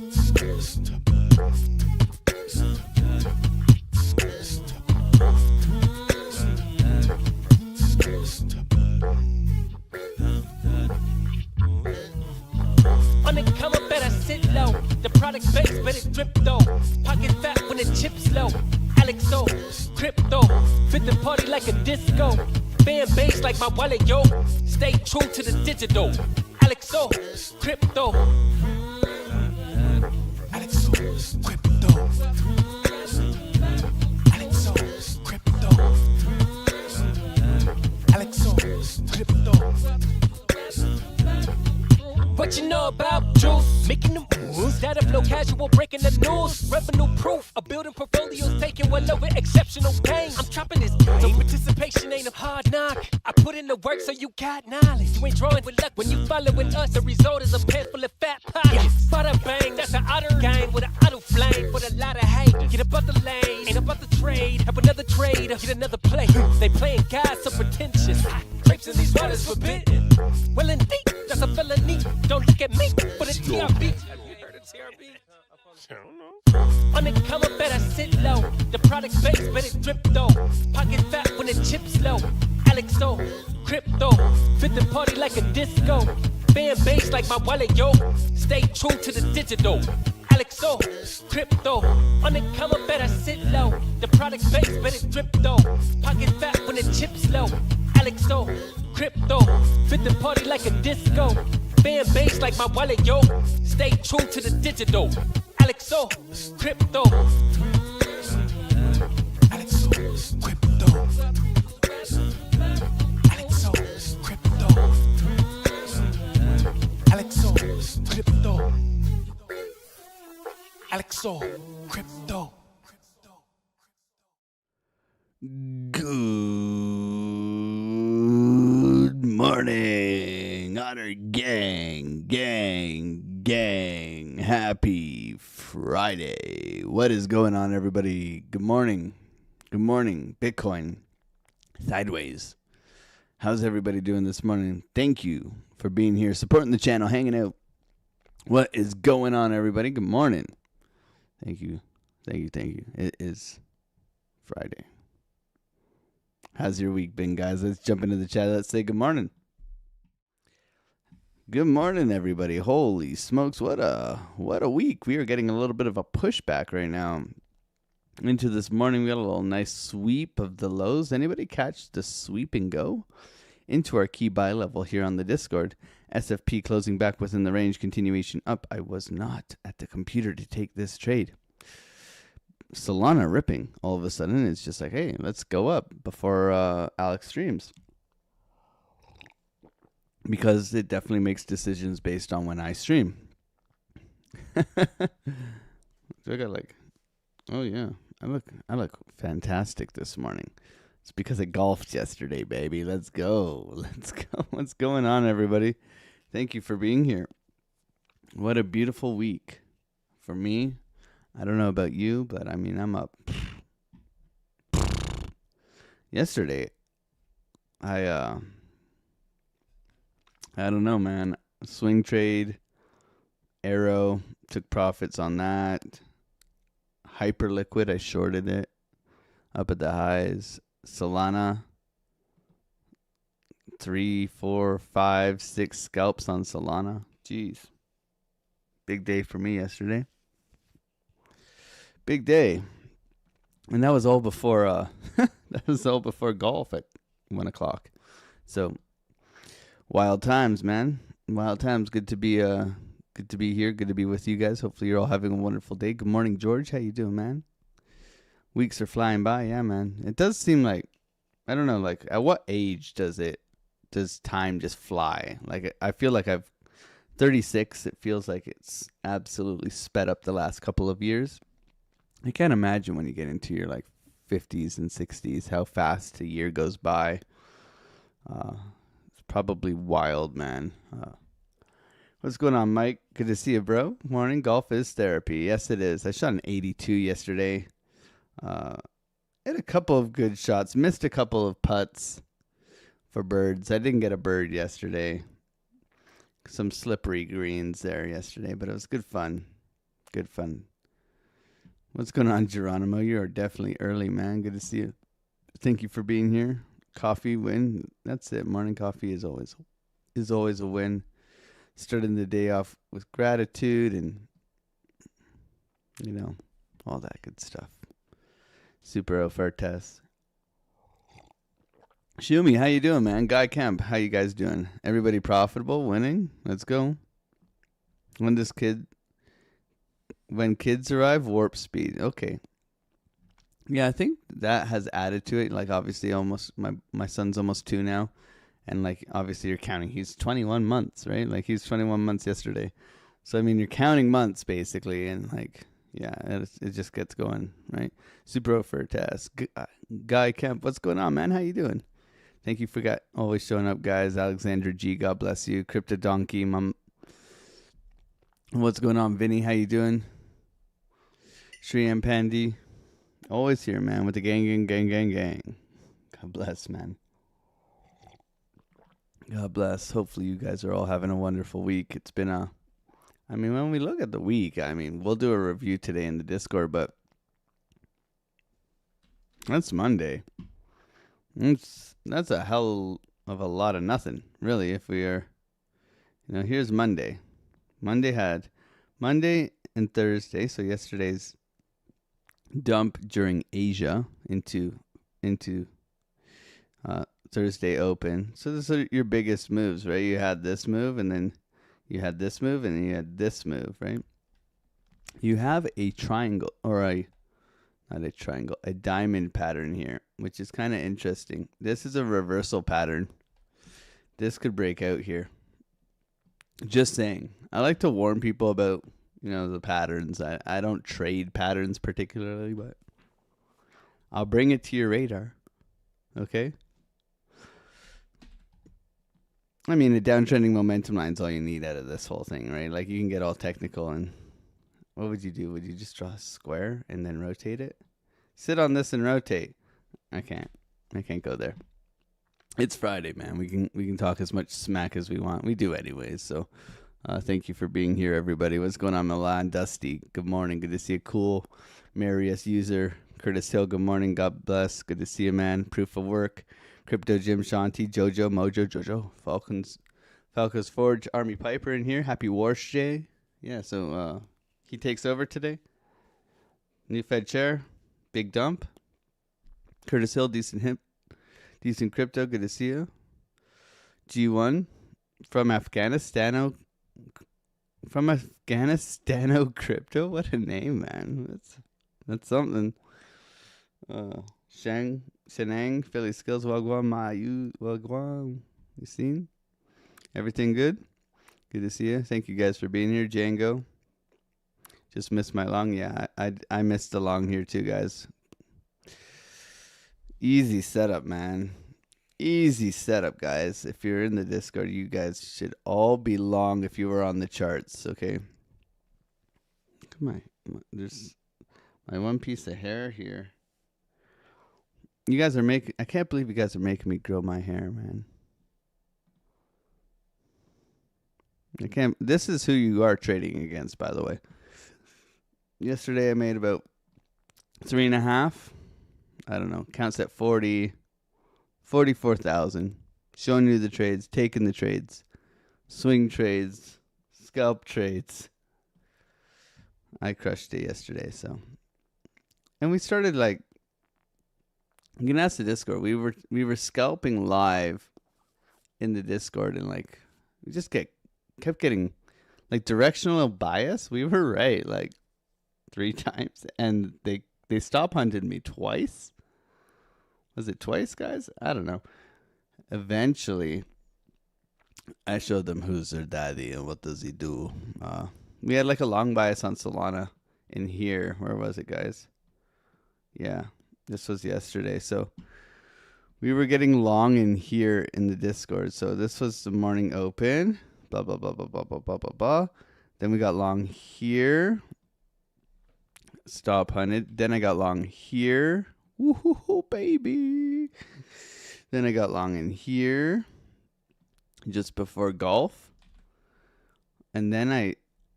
On the come up, better sit low. The product base, better drip though. Pocket fat when the chips low. AlexOCrypto, fit the party like a disco. Fan base like my wallet, yo. Stay true to the digital. AlexOCrypto. AlexOCrypto. AlexOCrypto. AlexOCrypto. What you know about juice? Making the moves, data flow casual, breaking the news. Revenue proof, a building portfolios taking well over exceptional pain. I'm trapping this game, so participation ain't a hard knock. I put in the work so you got knowledge. You ain't drawing with luck when you following us. The result is a pants full of fat pockets. Bada bang, that's an otter game with an auto flame. With a lot of hate, get about the lane, ain't about the trade. Have another trade, get another play. They playing God so pretentious. Grapes in these waters forbidden. Well indeed, that's a felony. Don't look at me for the TRB. Have you heard of TRB? I don't know. On the come up, better sit low. The product base, better drip though. Pocket fat when the chips low. AlexOCrypto, fit the party like a disco. Fan base like my wallet, yo. Stay true to the digital. AlexOCrypto, on the come up, better sit low. The product base, better drip though. Pocket fat when the chips low. AlexOCrypto, fit the party like a disco. Fan base like my wallet, yo. Stay true to the digital. AlexOCrypto. AlexOCrypto. AlexOCrypto. AlexOCrypto. AlexOCrypto. Good morning, Honor gang. Happy Friday. What is going on, everybody? Good morning. Bitcoin sideways. How's everybody doing this morning? Thank you for being here, supporting the channel, hanging out. What is going on, everybody? Good morning. Thank you. It is Friday. How's your week been, guys? Let's jump into the chat. Let's say good morning. Good morning, everybody. Holy smokes, what a week. We are getting a little bit of a pushback right now into this morning. We got a little nice sweep of the lows. Anybody catch the sweep and go into our key buy level here on the Discord? SFP closing back within the range, continuation up. I was not at the computer to take this trade. Solana ripping all of a sudden. It's just like, hey, let's go up before Alex streams, because it definitely makes decisions based on when I stream. So I got like, oh yeah, I look fantastic this morning. It's because I golfed yesterday, baby. Let's go. What's going on, everybody? Thank you for being here. What a beautiful week for me. I don't know about you, but I mean, I'm up. Yesterday, I don't know, man. Swing trade, Arrow, took profits on that. Hyperliquid, I shorted it up at the highs. Solana, 3, 4, 5, 6 scalps on Solana. Jeez. Big day for me yesterday. Big day. And that was all before golf at 1 o'clock. So wild times, man. Wild times. Good to be here. Good to be with you guys. Hopefully you're all having a wonderful day. Good morning, George. How you doing, man? Weeks are flying by. Yeah, man. It does seem like, I don't know, like at what age does time just fly? Like I feel like 36. It feels like it's absolutely sped up the last couple of years. I can't imagine when you get into your like 50s and 60s how fast a year goes by. It's probably wild, man. What's going on, Mike? Good to see you, bro. Morning. Golf is therapy. Yes, it is. I shot an 82 yesterday. Had a couple of good shots. Missed a couple of putts for birds. I didn't get a bird yesterday. Some slippery greens there yesterday, but it was good fun. Good fun. What's going on, Geronimo? You are definitely early, man. Good to see you. Thank you for being here. Coffee win. That's it. Morning coffee is always a win. Starting the day off with gratitude and all that good stuff. Super Ofertas. Shumi, how you doing, man? Guy Kemp, how you guys doing? Everybody profitable, winning? Let's go. When kids arrive, warp speed. Okay. Yeah, I think that has added to it. Like, obviously, almost my son's almost 2 now. And, like, obviously you're counting. He's 21 months, right? Like, he's 21 months yesterday. So, I mean, you're counting months, basically. And, like, yeah, it just gets going, right? Super for a test. Guy Kemp, what's going on, man? How you doing? Thank you for always showing up, guys. Alexandra G, God bless you. Crypto Donkey, Mom. What's going on, Vinny? How you doing? Shriyam Pandi. Always here, man, with the gang. God bless, man. God bless. Hopefully you guys are all having a wonderful week. It's been when we look at the week, we'll do a review today in the Discord, but that's Monday. That's a hell of a lot of nothing, really, if we are, here's Monday. Monday and Thursday, so yesterday's dump during Asia into Thursday open. So these are your biggest moves, right? You had this move, and then you had this move, and then you had this move, right? You have a triangle, or not a triangle, a diamond pattern here, which is kind of interesting. This is a reversal pattern. This could break out here. Just saying. I like to warn people about, the patterns. I don't trade patterns particularly, but I'll bring it to your radar. Okay? A downtrending momentum line is all you need out of this whole thing, right? Like, you can get all technical, and what would you do? Would you just draw a square and then rotate it? Sit on this and rotate. I can't go there. It's Friday, man. We can talk as much smack as we want. We do anyways, so thank you for being here, everybody. What's going on, Milan? Dusty, good morning. Good to see a cool Marius user. Curtis Hill, good morning. God bless. Good to see you, man. Proof of work. Crypto Jim Shanti, Jojo, Mojo, Jojo, Falcons Forge, Army Piper in here. Happy Warsh Day. Yeah, so he takes over today. New Fed chair. Big dump. Curtis Hill, decent crypto. Good to see you. G1 from Afghanistan. Crypto. What a name, man. That's something. Shenang, Philly Skills, Wagwan, Mayu, Wagwan. You seen? Everything good? Good to see you. Thank you guys for being here. Django. Just missed my long. Yeah, I missed the long here too, guys. Easy setup, man. Easy setup, guys. If you're in the Discord, you guys should all be long if you were on the charts, okay? Come on. There's my one piece of hair here. You guys are I can't believe you guys are making me grow my hair, man. This is who you are trading against, by the way. Yesterday I made about 3.5. I don't know. Counts at 44,000. Showing you the trades, taking the trades, swing trades, scalp trades. I crushed it yesterday, so. And we started you can ask the Discord. We were scalping live in the Discord, and we just kept getting directional bias. We were right 3 times, and they stop hunted me twice. Was it twice, guys? I don't know. Eventually, I showed them who's their daddy and what does he do. We had a long bias on Solana in here. Where was it, guys? Yeah, this was yesterday. So we were getting long in here in the Discord. So this was the morning open. Blah, blah, blah, blah, blah, blah, blah, blah, blah. Then we got long here. Stop hunted. Then I got long here. Woohoo, baby. Then I got long in here just before golf. And then I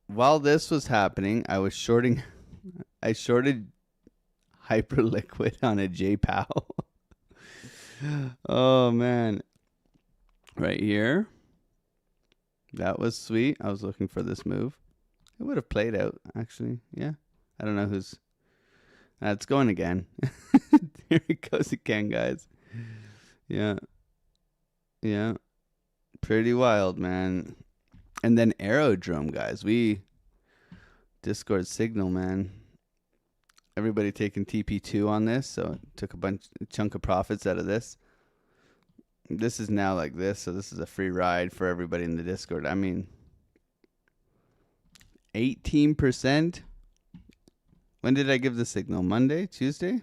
while this was happening, I was shorting. I shorted Hyperliquid on a JPOW. Oh man, right here. That was sweet. I was looking for this move. It would have played out actually. Yeah, I don't know who's. It's going again. Here it goes again, guys. Yeah, yeah, pretty wild, man. And then Aerodrome, guys. We Discord signal, man. Everybody taking TP2 on this, so took a chunk of profits out of this. This is now like this, so this is a free ride for everybody in the Discord. I mean, 18%. When did I give the signal? Monday? Tuesday?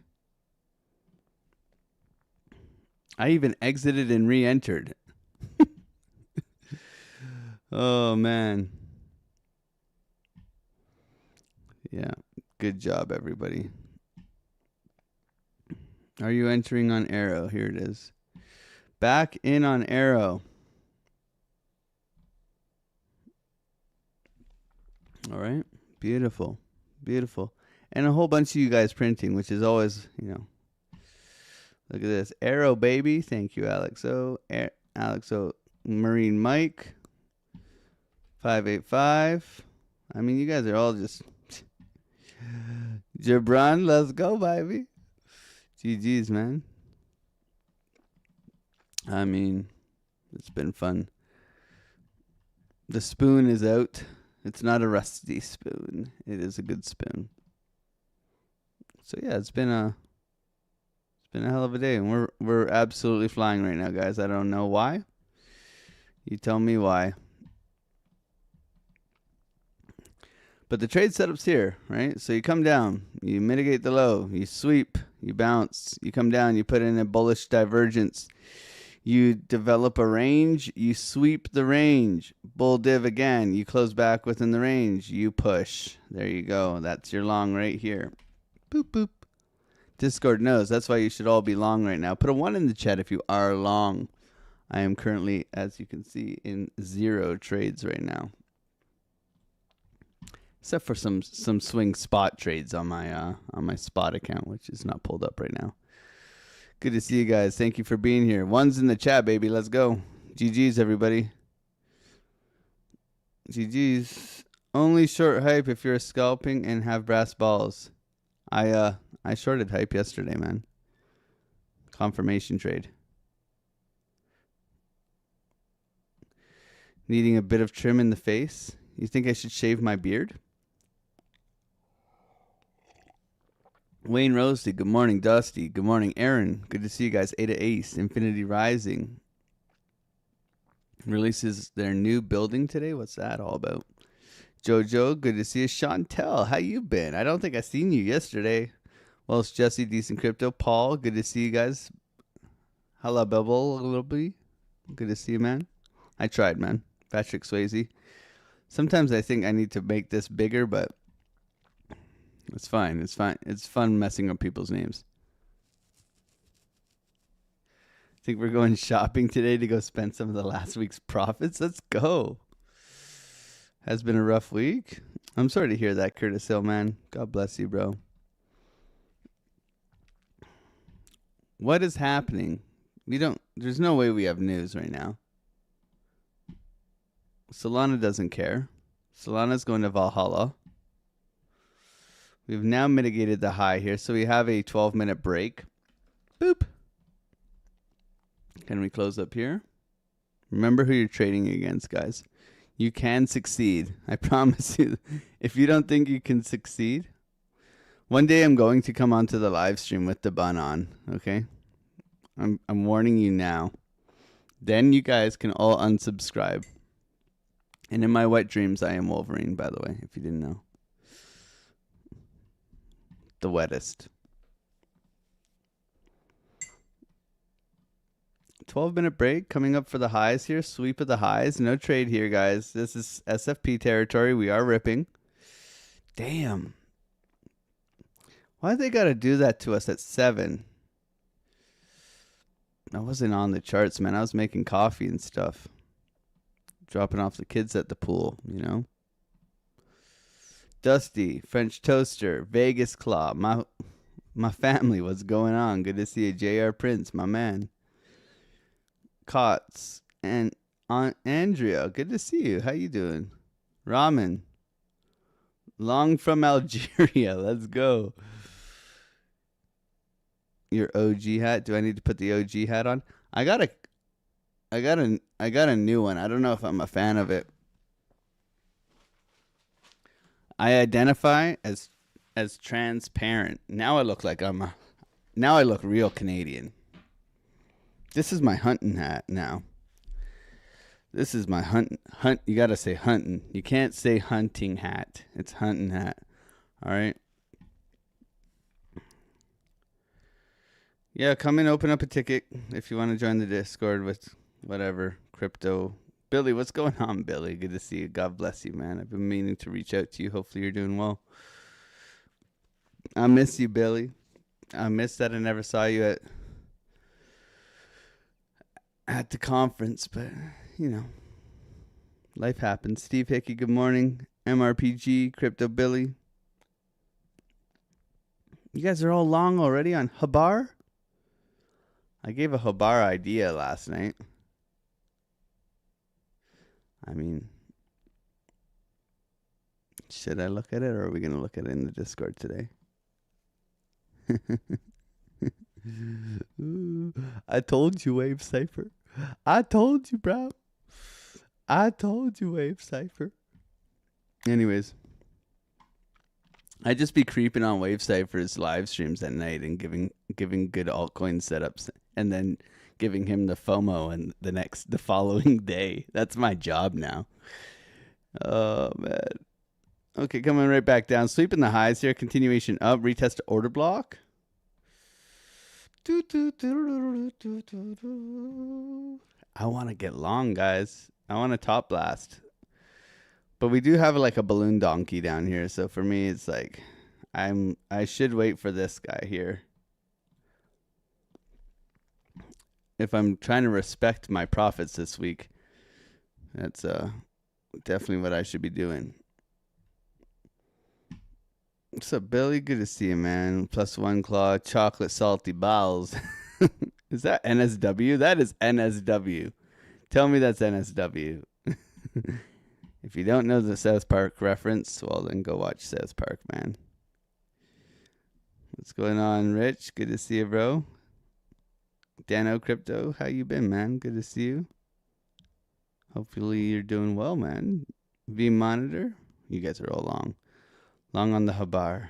I even exited and re-entered. Oh, man. Yeah. Good job, everybody. Are you entering on Arrow? Here it is. Back in on Arrow. All right. Beautiful. Beautiful. And a whole bunch of you guys printing, which is always, look at this. Arrow, baby. Thank you, Alexo. Alexo Marine Mike. 585. I mean, you guys are all just... Jabron, let's go, baby. GG's, man. I mean, it's been fun. The spoon is out. It's not a rusty spoon. It is a good spoon. So yeah, it's been a hell of a day, and we're absolutely flying right now, guys. I don't know why. You tell me why. But the trade setup's here, right? So you come down, you mitigate the low, you sweep, you bounce, you come down, you put in a bullish divergence. You develop a range, you sweep the range. Bull div again, you close back within the range, you push. There you go. That's your long right here. Boop, boop. Discord knows. That's why you should all be long right now. Put a 1 in the chat if you are long. I am currently, as you can see, in 0 trades right now. Except for some swing spot trades on my spot account, which is not pulled up right now. Good to see you guys. Thank you for being here. 1's in the chat, baby. Let's go. GG's, everybody. GG's. Only short hype if you're scalping and have brass balls. I shorted hype yesterday, man. Confirmation trade. Needing a bit of trim in the face. You think I should shave my beard? Wayne Rosty, good morning. Dusty, good morning. Aaron, good to see you guys. Ada Ace, Infinity Rising. Releases their new building today. What's that all about? Jojo, good to see you. Chantel, how you been? I don't think I seen you yesterday. Well, it's Jesse, Decent Crypto. Paul, good to see you guys. Hello, Bubble, a little bit. Good to see you, man. I tried, man. Patrick Swayze. Sometimes I think I need to make this bigger, but it's fine. It's fine. It's fun messing up people's names. I think we're going shopping today to go spend some of the last week's profits. Let's go. Has been a rough week. I'm sorry to hear that, Curtis Hill, man. God bless you, bro. What is happening? There's no way we have news right now. Solana doesn't care. Solana's going to Valhalla. We've now mitigated the high here, so we have a 12-minute break. Boop. Can we close up here? Remember who you're trading against, guys. You can succeed. I promise you. If you don't think you can succeed, one day I'm going to come onto the live stream with the bun on, okay? I'm warning you now. Then you guys can all unsubscribe. And in my wet dreams, I am Wolverine, by the way, if you didn't know. The wettest. 12-minute break coming up for the highs here. Sweep of the highs. No trade here, guys. This is SFP territory. We are ripping. Damn. Why they got to do that to us at 7? I wasn't on the charts, man. I was making coffee and stuff. Dropping off the kids at the pool, you know. Dusty, French Toaster, Vegas Claw, my family, what's going on? Good to see you. JR Prince, my man. Cots and Aunt Andrea, good to see you. How you doing? Ramen. Long from Algeria. Let's go. Your OG hat. Do I need to put the OG hat on? I got a new one. I don't know if I'm a fan of it. I identify as transparent. Now I look like now I look real Canadian. This is my hunting hat now. This is my hunt. You got to say hunting. You can't say hunting hat. It's hunting hat. All right. Yeah, come and open up a ticket if you want to join the Discord with whatever crypto. Billy, what's going on, Billy? Good to see you. God bless you, man. I've been meaning to reach out to you. Hopefully you're doing well. I miss you, Billy. I miss that I never saw you at the conference, but you know, life happens. Steve Hickey, good morning. MRPG, Crypto Billy. You guys are all long already on Habar? I gave a Habar idea last night. I mean, should I look at it, or are we going to look at it in the Discord today? I told you, Wave Cypher. I told you, bro. I told you, Wave Cypher. Anyways, I just be creeping on Wave Cypher's live streams at night and giving good altcoin setups, and then giving him the FOMO and the following day. That's my job now. Oh man. Okay, coming right back down. Sweeping the highs here. Continuation up. Retest order block. I want to get long, guys. I want to top blast. But we do have like a balloon donkey down here. So for me, it's like I should wait for this guy here. If I'm trying to respect my profits this week, that's definitely what I should be doing. What's up, Billy? Good to see you, man. +1 claw, chocolate salty balls. Is that NSW? That is NSW. Tell me that's NSW. If you don't know the South Park reference, well, then go watch South Park, man. What's going on, Rich? Good to see you, bro. AlexOCrypto, how you been, man? Good to see you. Hopefully you're doing well, man. V Monitor, you guys are all long. Long on the Habar.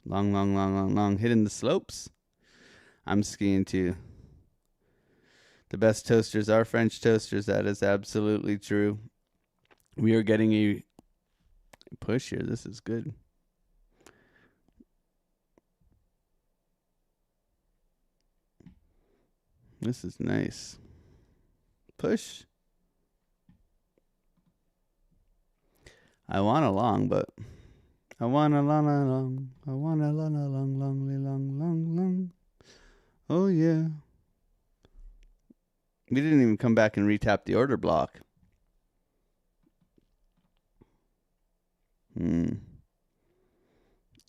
Long. Hitting the slopes. I'm skiing too. The best toasters are French toasters. That is absolutely true. We are getting a push here. This is good. This is nice. Push. I want a long, but I want a long. I want a long. Oh, yeah. We didn't even come back and retap the order block.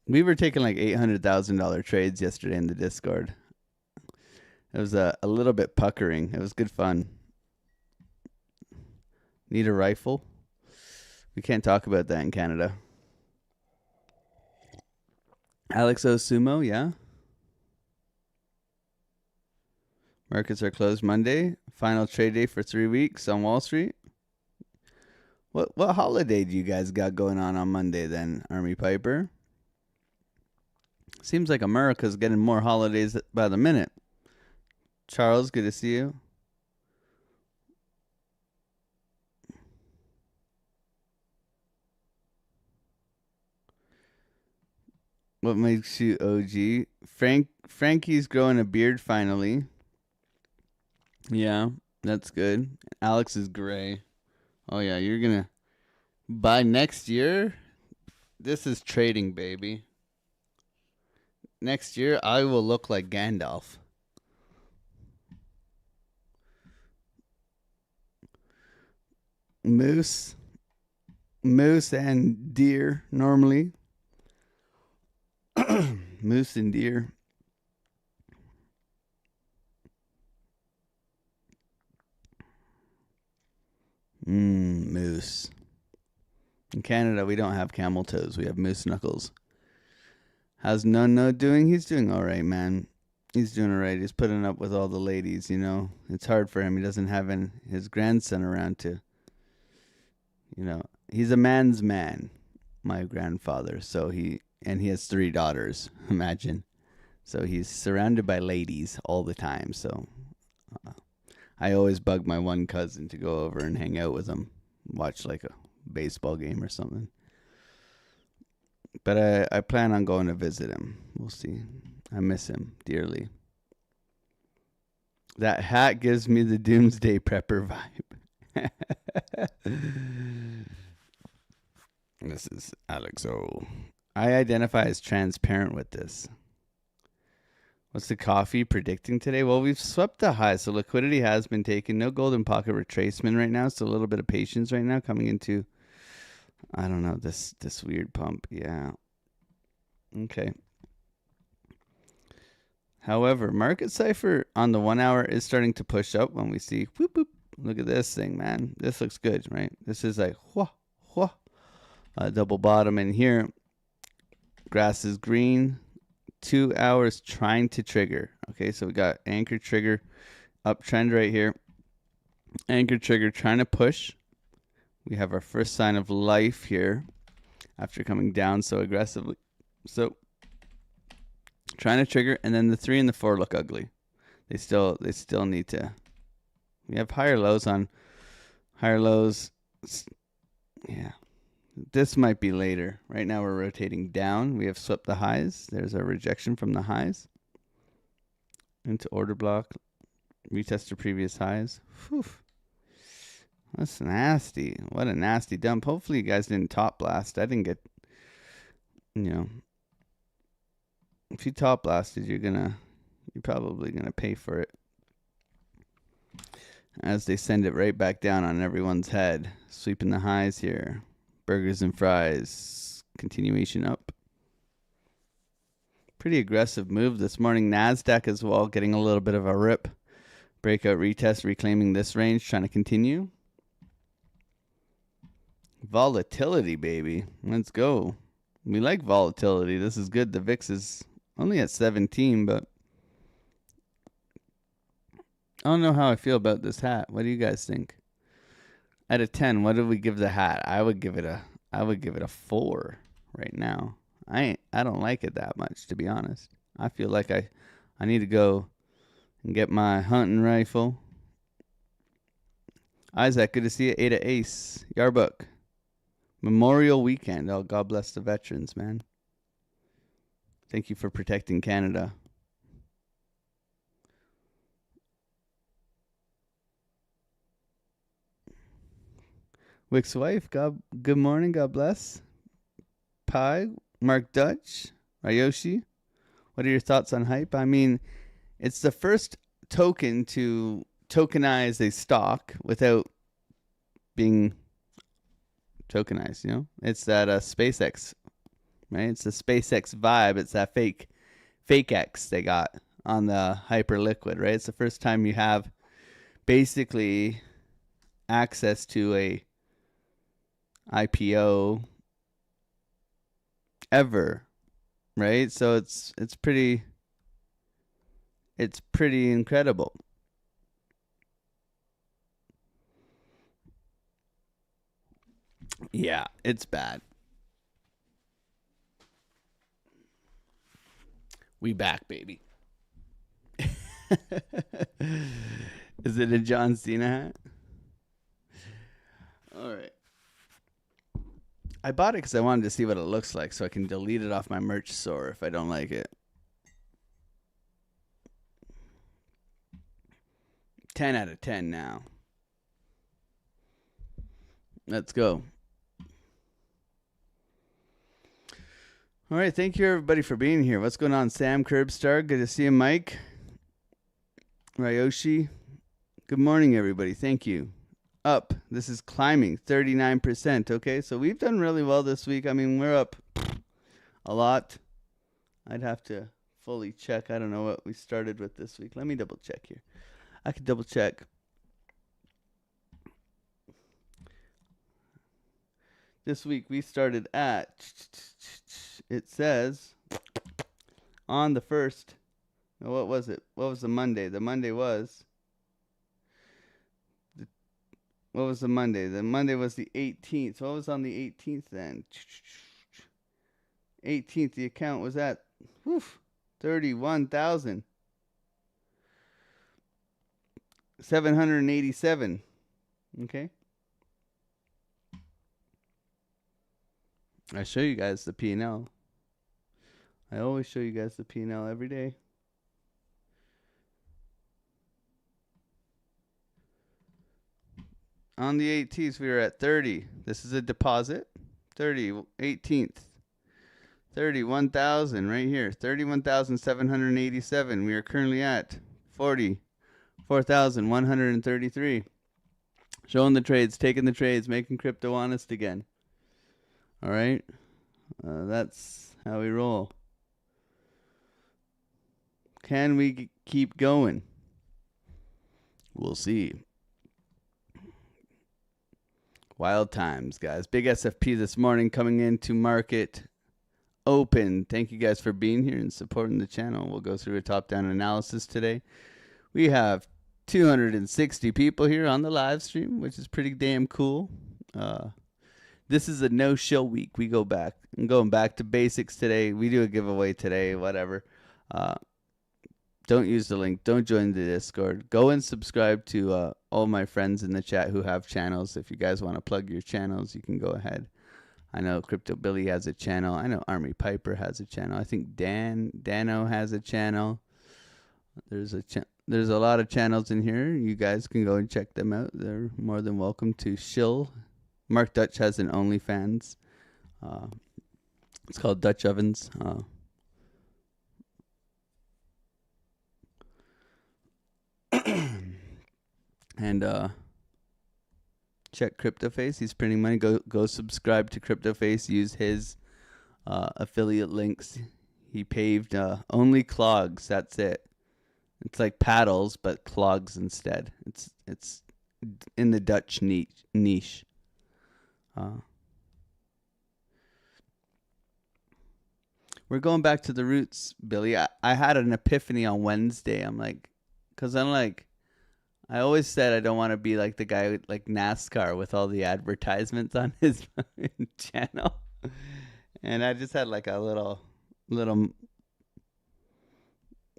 We were taking like $800,000 trades yesterday in the Discord. It was a little bit puckering. It was good fun. Need a rifle? We can't talk about that in Canada. AlexOCrypto, yeah. Markets are closed Monday. Final trade day for 3 weeks on Wall Street. What holiday do you guys got going on Monday then, Army Piper? Seems like America's getting more holidays by the minute. Charles, good to see you. What makes you OG? Frankie's growing a beard finally. Yeah, that's good. Alex is gray. Oh yeah, you're gonna by next year. This is trading, baby. Next year, I will look like Gandalf. Moose, moose and deer normally. Moose and deer. Moose. In Canada, we don't have camel toes. We have moose knuckles. How's No doing? He's doing all right, man. He's doing all right. He's putting up with all the ladies, you know. It's hard for him. He doesn't have his grandson around to, you know. He's a man's man, my grandfather. So he has 3 daughters, imagine. So he's surrounded by ladies all the time. So I always bug my one cousin to go over and hang out with him, watch like a baseball game or something. But I plan on going to visit him. We'll see. I miss him dearly. That hat gives me the Doomsday Prepper vibe. This is AlexO. I identify as transparent with this. What's the coffee predicting today? Well, we've swept the high, so liquidity has been taken. No golden pocket retracement right now, so a little bit of patience right now coming into, I don't know, this weird pump. Yeah. Okay. However, market cipher on the 1 hour is starting to push up when we see, whoop, whoop. Look at this thing, man. This looks good, right? This is like, whoa, whoa. Double bottom in here. Grass is green. 2 hours trying to trigger. Okay, so we got anchor trigger uptrend right here. Anchor trigger trying to push. We have our first sign of life here after coming down so aggressively. So trying to trigger, and then the 3 and the 4 look ugly. They still need to. We have higher lows on higher lows. Yeah. This might be later. Right now we're rotating down. We have swept the highs. There's our rejection from the highs. Into order block. Retest to previous highs. Whew. That's nasty. What a nasty dump. Hopefully you guys didn't top blast. I didn't get, you know. If you top blasted, you're probably gonna pay for it. As they send it right back down on everyone's head. Sweeping the highs here. Burgers and fries. Continuation up. Pretty aggressive move this morning. NASDAQ as well, getting a little bit of a rip. Breakout retest, reclaiming this range, trying to continue. Volatility, baby. Let's go. We like volatility. This is good. The VIX is only at 17, but I don't know how I feel about this hat. What do you guys think? Out of 10, what do we give the hat? I would give it a 4 right now. I don't like it that much, to be honest. I feel like I need to go and get my hunting rifle. Isaac, good to see you. Ada Ace, Yarbook. Memorial weekend. Oh, God bless the veterans, man. Thank you for protecting Canada. Wick's wife, good morning, God bless. Pi, Mark Dutch, Ryoshi. What are your thoughts on hype? I mean, it's the first token to tokenize a stock without being tokenized, you know? It's that SpaceX, right? It's the SpaceX vibe. It's that fake X they got on the Hyperliquid, right? It's the first time you have basically access to a IPO ever, right? So it's pretty incredible. Yeah, it's bad. We back, baby. Is it a John Cena hat? All right. I bought it because I wanted to see what it looks like so I can delete it off my merch store if I don't like it. 10 out of 10 now. Let's go. All right, thank you everybody for being here. What's going on, Sam Curbstar? Good to see you, Mike. Ryoshi. Good morning, everybody. Thank you. up. This is climbing 39%. Okay, so we've done really well this week. I mean, we're up a lot. I'd have to fully check. I don't know what we started with this week. Let me double check here. I could double check. This week we started at, it says, on the 1st. What was it? What was the Monday? The Monday was, what was the Monday? The Monday was the 18th. What was on the 18th then? 18th, the account was at 31,787. Okay. I show you guys the P&L. I always show you guys the P&L every day. On the 18th, we were at 30. This is a deposit. 30, 18th. 31,000 right here. 31,787. We are currently at 44,133. Showing the trades, taking the trades, making crypto honest again. All right, that's how we roll. Can we keep going? We'll see. Wild times, guys. Big SFP this morning coming into market open. Thank you guys for being here and supporting the channel. We'll go through a top-down analysis today. We have 260 people here on the live stream, which is pretty damn cool. This is a no-show week. We go back. I'm going back to basics today. We do a giveaway today, whatever. Don't use the link. Don't join the Discord. Go and subscribe to all my friends in the chat who have channels. If you guys want to plug your channels, you can go ahead. I know Crypto Billy has a channel. I know Army Piper has a channel. I think Dano has a channel. There's a lot of channels in here. You guys can go and check them out. They're more than welcome to shill. Mark Dutch has an OnlyFans. It's called Dutch Ovens. And check CryptoFace. He's printing money. Go subscribe to CryptoFace. Use his affiliate links. He paved only clogs. That's it. It's like paddles, but clogs instead. It's in the Dutch niche. We're going back to the roots, Billy. I had an epiphany on Wednesday. I'm like, I always said I don't want to be like the guy with like NASCAR with all the advertisements on his channel. And I just had like a little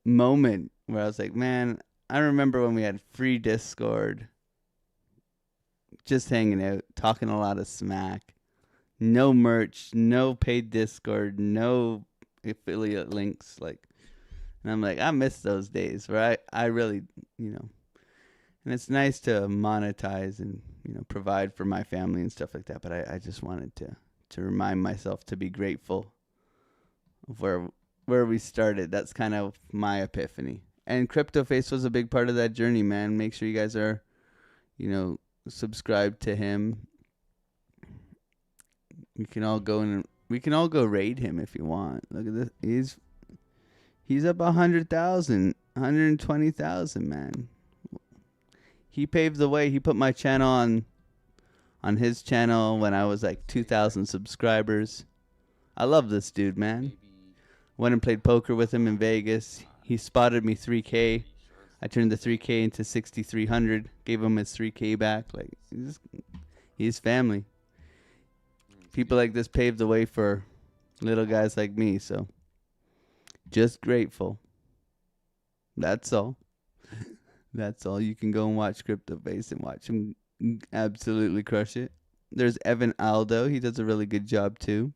moment where I was like, man, I remember when we had free Discord, just hanging out, talking a lot of smack, no merch, no paid Discord, no affiliate links, and I'm like, I miss those days where I really, and it's nice to monetize and, provide for my family and stuff like that. But I just wanted to remind myself to be grateful of where we started. That's kind of my epiphany. And CryptoFace was a big part of that journey, man. Make sure you guys are, subscribe to him. We can all go raid him if you want. Look at this. He's up 100,000, 120,000, man. He paved the way. He put my channel on his channel when I was like 2,000 subscribers. I love this dude, man. Went and played poker with him in Vegas. He spotted me 3K. I turned the 3K into 6,300. Gave him his 3K back. Like, he's family. People like this paved the way for little guys like me. So, just grateful. That's all. That's all. You can go and watch CryptoFace and watch him absolutely crush it. There's Evan Aldo. He does a really good job too.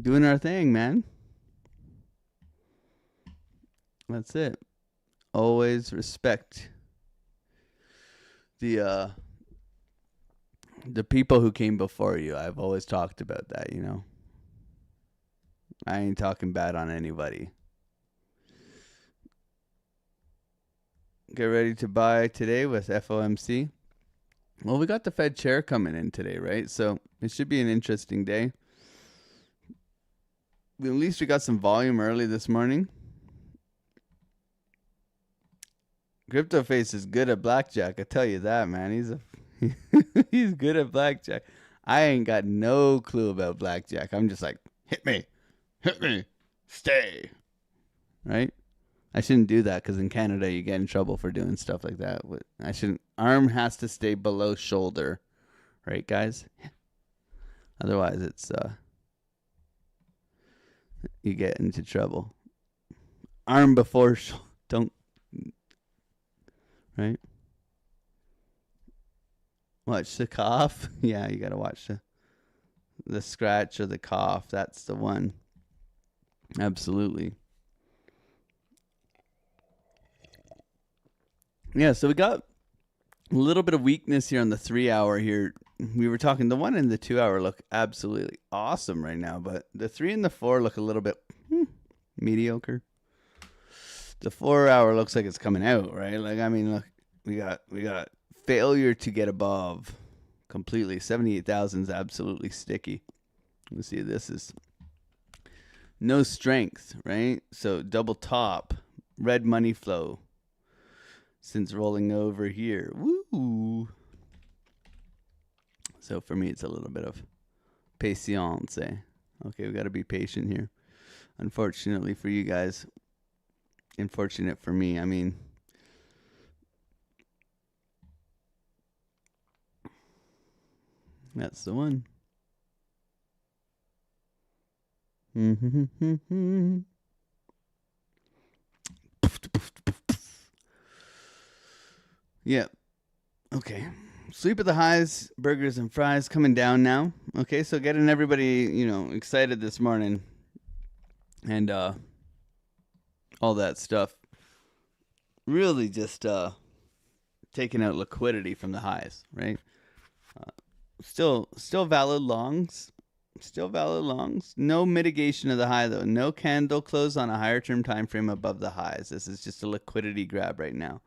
Doing our thing, man. That's it. Always respect the people who came before you. I've always talked about that, I ain't talking bad on anybody. get ready to buy today with FOMC. Well, we got the Fed chair coming in today, right? So it should be an interesting day. At least we got some volume early this morning. Crypto Face is good at blackjack. I tell you that, man. He's good at blackjack. I ain't got no clue about blackjack. I'm just like, hit me, stay. Right? I shouldn't do that because in Canada you get in trouble for doing stuff like that. I shouldn't. Arm has to stay below shoulder, right, guys? Otherwise, it's you get into trouble. Arm before don't. Right? Watch the cough. Yeah, you gotta watch the scratch or the cough. That's the one. Absolutely. Yeah, so we got a little bit of weakness here on the 3 hour here. We were talking, the 1 and the 2 hour look absolutely awesome right now, but the 3 and the 4 look a little bit mediocre. The 4 hour looks like it's coming out, right? Like, I mean, look, we got failure to get above completely. 78,000 is absolutely sticky. Let's see, this is no strength, right? So double top, red money flow. Since rolling over here. Woo! So for me, it's a little bit of patience. Okay, we got to be patient here. Unfortunately for you guys. Unfortunate for me. I mean, that's the one. Yeah. Okay. Sleep at the highs, burgers and fries coming down now. Okay, so getting everybody, excited this morning. And all that stuff. Really just taking out liquidity from the highs, right? Still valid longs. Still valid longs. No mitigation of the high though. No candle close on a higher term time frame above the highs. This is just a liquidity grab right now.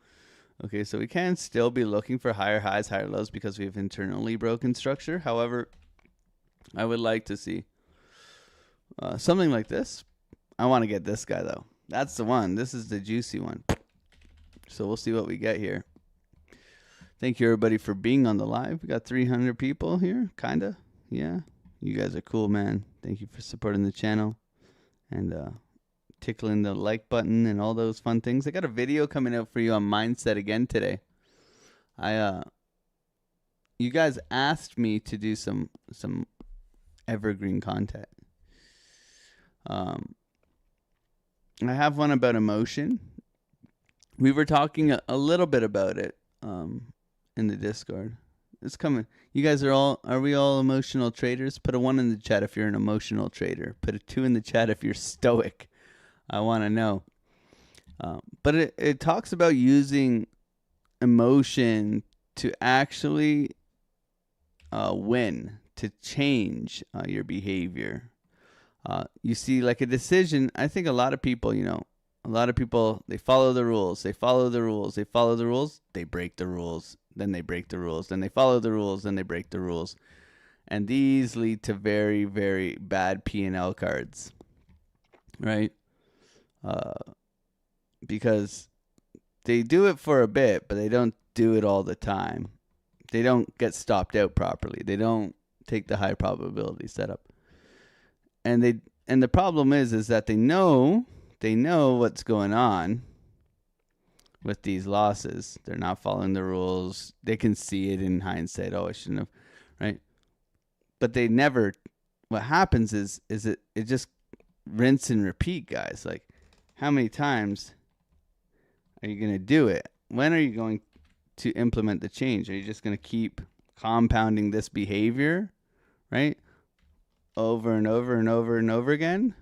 Okay, so we can still be looking for higher highs, higher lows because we have internally broken structure. However, I would like to see something like this. I want to get this guy, though. That's the one. This is the juicy one. So we'll see what we get here. Thank you, everybody, for being on the live. We got 300 people here, kind of. Yeah, you guys are cool, man. Thank you for supporting the channel. And tickling the like button and all those fun things. I got a video coming out for you on mindset again today. You guys asked me to do some evergreen content. I have one about emotion. We were talking a little bit about it in the Discord. It's coming. You guys are we all emotional traders? Put a 1 in the chat if you're an emotional trader. Put a 2 in the chat if you're stoic. I want to know. But it talks about using emotion to actually win, to change your behavior. You see, like a decision, I think a lot of people, they follow the rules. They follow the rules. They follow the rules. They break the rules. Then they break the rules. Then they follow the rules. Then they break the rules. And these lead to very, very bad P&L cards. Right? Because they do it for a bit, but they don't do it all the time. They don't get stopped out properly. They don't take the high probability setup. And the problem is that they know what's going on with these losses. They're not following the rules. They can see it in hindsight. Oh, I shouldn't have, right? But they never. What happens is it just rinse and repeat, guys. Like, how many times are you going to do it? When are you going to implement the change? Are you just going to keep compounding this behavior, right? Over and over and over and over again,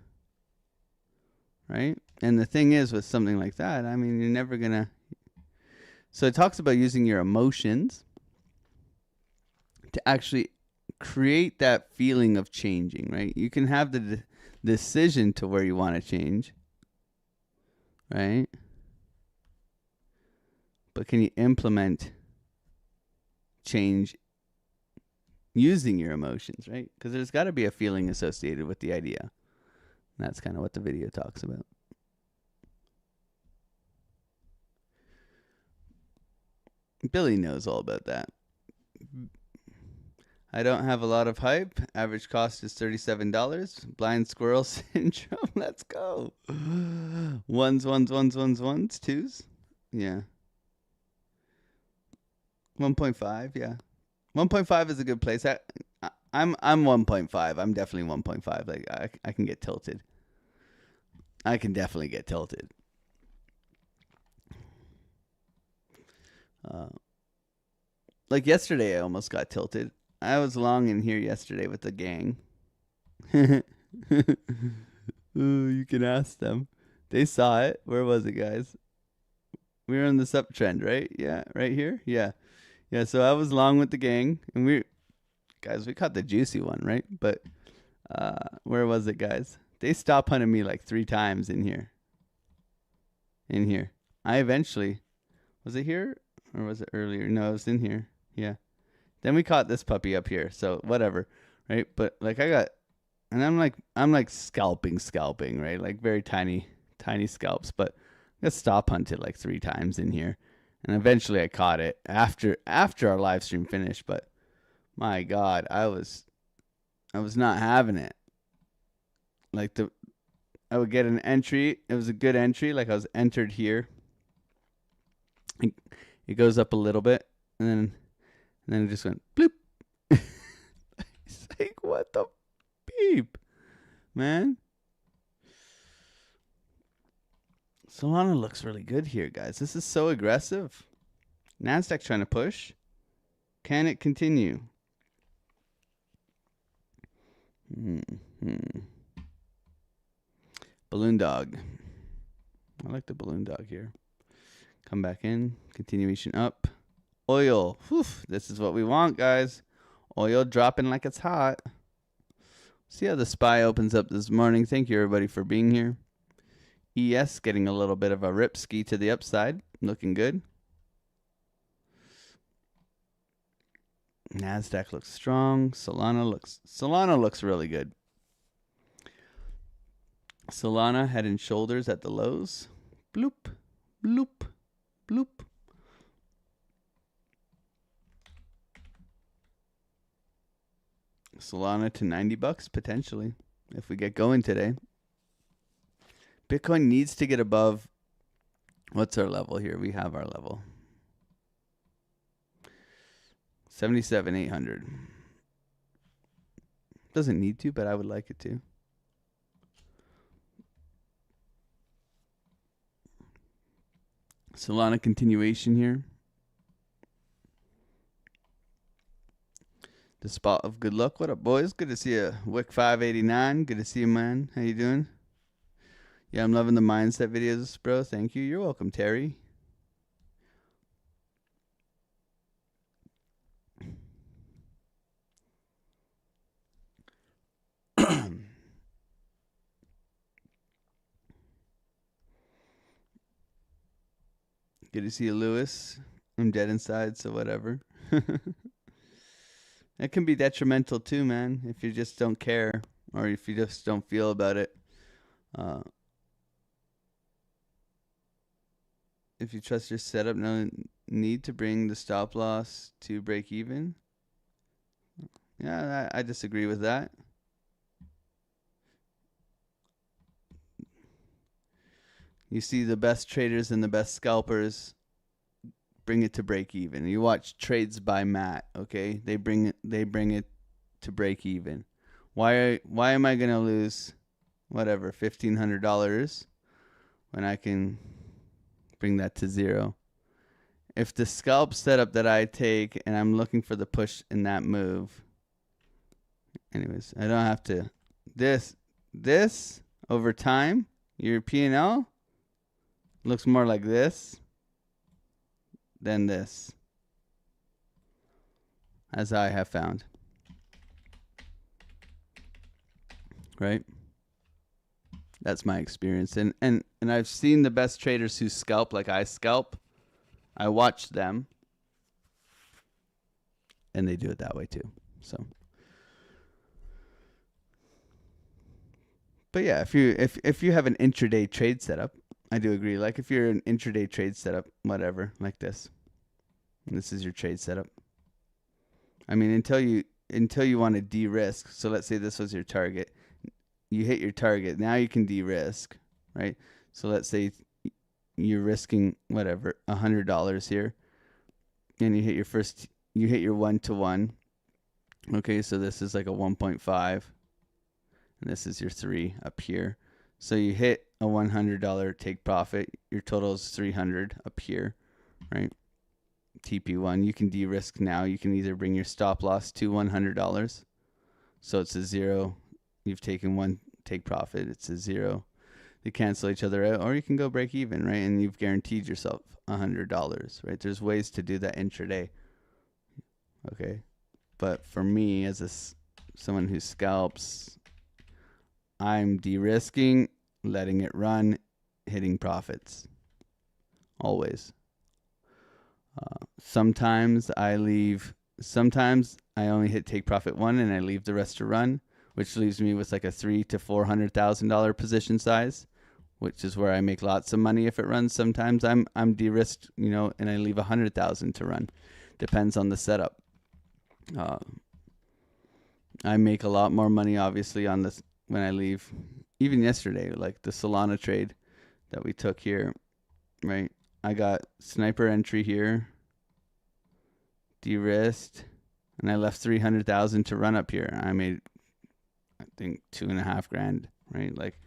right? And the thing is, with something like that, I mean, you're never going to. So it talks about using your emotions to actually create that feeling of changing, right? You can have the decision to where you want to change, right? but can you implement change using your emotions, right? Because there's got to be a feeling associated with the idea. And that's kind of what the video talks about. Billy knows all about that. I don't have a lot of hype. Average cost is $37. Blind squirrel syndrome. Let's go. Ones, twos. Yeah. 1.5, yeah. 1.5 is a good place. I'm 1.5. I'm definitely 1.5. Like I can get tilted. I can definitely get tilted. Like yesterday, I almost got tilted. I was long in here yesterday with the gang. Ooh, you can ask them. They saw it. Where was it, guys? We were on this uptrend, right? Yeah, right here. Yeah. So I was long with the gang, and we caught the juicy one, right? But where was it, guys? They stop hunting me like 3 times in here. I eventually, was it here or was it earlier? No, it was in here. Yeah. Then we caught this puppy up here. So whatever, right? But like I'm like scalping, right? Like very tiny scalps, but I got stop hunted like 3 times in here. And eventually I caught it after our live stream finished, but my God, I was not having it. Like I would get an entry. It was a good entry. Like I was entered here. It goes up a little bit, and then it just went bloop. It's like, what the beep, man? Solana looks really good here, guys. This is so aggressive. Nasdaq trying to push. Can it continue? Balloon dog. I like the balloon dog here. Come back in. Continuation up. Oil. Whew, this is what we want, guys. Oil dropping like it's hot. See how the SPY opens up this morning. Thank you, everybody, for being here. ES getting a little bit of a rip ski to the upside. Looking good. Nasdaq looks strong. Solana looks really good. Solana head and shoulders at the lows. Bloop, bloop, bloop. Solana to $90 potentially if we get going today. Bitcoin needs to get above, what's our level here? We have our level. 77,800. Doesn't need to, but I would like it to. Solana continuation here. The spot of good luck. What up, boys? Good to see you. Wick 589. Good to see you, man. How you doing? Yeah, I'm loving the mindset videos, bro. Thank you. You're welcome, Terry. Good to see you, Lewis. I'm dead inside, so whatever. It can be detrimental too, man, if you just don't care or if you just don't feel about it. If you trust your setup, no need to bring the stop loss to break even. Yeah, I disagree with that. You see the best traders and the best scalpers bring it to break even. You watch Trades by Matt, okay? They bring it to break even. Why am I gonna lose whatever $1,500 when I can bring that to zero? If the scalp setup that I take and I'm looking for the push in that move, anyways, I don't have to. This over time, your P&L looks more like this than this, as I have found. Right? That's my experience. And I've seen the best traders who scalp like I scalp. I watch them, and they do it that way too. So, but yeah, if you have an intraday trade setup, I do agree. Like if you're an intraday trade setup, whatever, like this, and this is your trade setup. I mean, until you want to de-risk. So let's say this was your target. You hit your target. Now you can de-risk, right? So let's say you're risking whatever $100 here, and you hit your 1-to-1. Okay, so this is like a 1.5, and this is your 3 up here. So you hit a $100 take profit. Your total is $300 up here, right? TP1. You can de-risk now. You can either bring your stop loss to $100, so it's a 0. You've taken one take profit. It's a 0. They cancel each other out, or you can go break even, right? And you've guaranteed yourself $100, right? There's ways to do that intraday. Okay, but for me, as someone who scalps, I'm de-risking, letting it run, hitting profits, always. Sometimes I only hit take profit 1 and I leave the rest to run, which leaves me with like a $300,000 to $400,000 position size, which is where I make lots of money if it runs. Sometimes I'm de-risked, and I leave 100,000 to run. Depends on the setup. I make a lot more money obviously on this when I leave. Even yesterday, like the Solana trade that we took here, right? I got sniper entry here, de-risked, and I left 300,000 to run up here. I made, I think, $2,500, right? Like,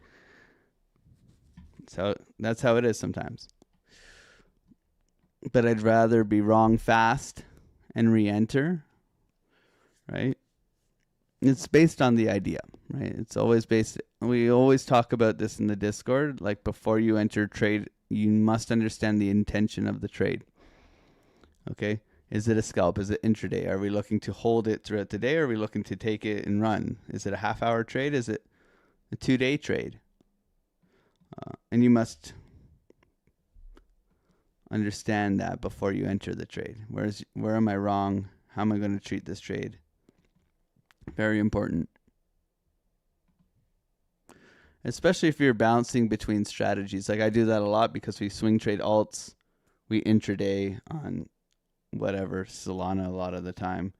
that's how it is sometimes. But I'd rather be wrong fast and re-enter, right? It's based on the idea, right? It's always based. We always talk about this in the Discord. Like before you enter trade, you must understand the intention of the trade. Okay, is it a scalp? Is it intraday? Are we looking to hold it throughout the day? Or are we looking to take it and run? Is it a half-hour trade? Is it a 2-day trade? And you must understand that before you enter the trade. Where am I wrong? How am I going to treat this trade? Very important. Especially if you're bouncing between strategies. Like I do that a lot because we swing trade alts. We intraday on whatever, Solana a lot of the time.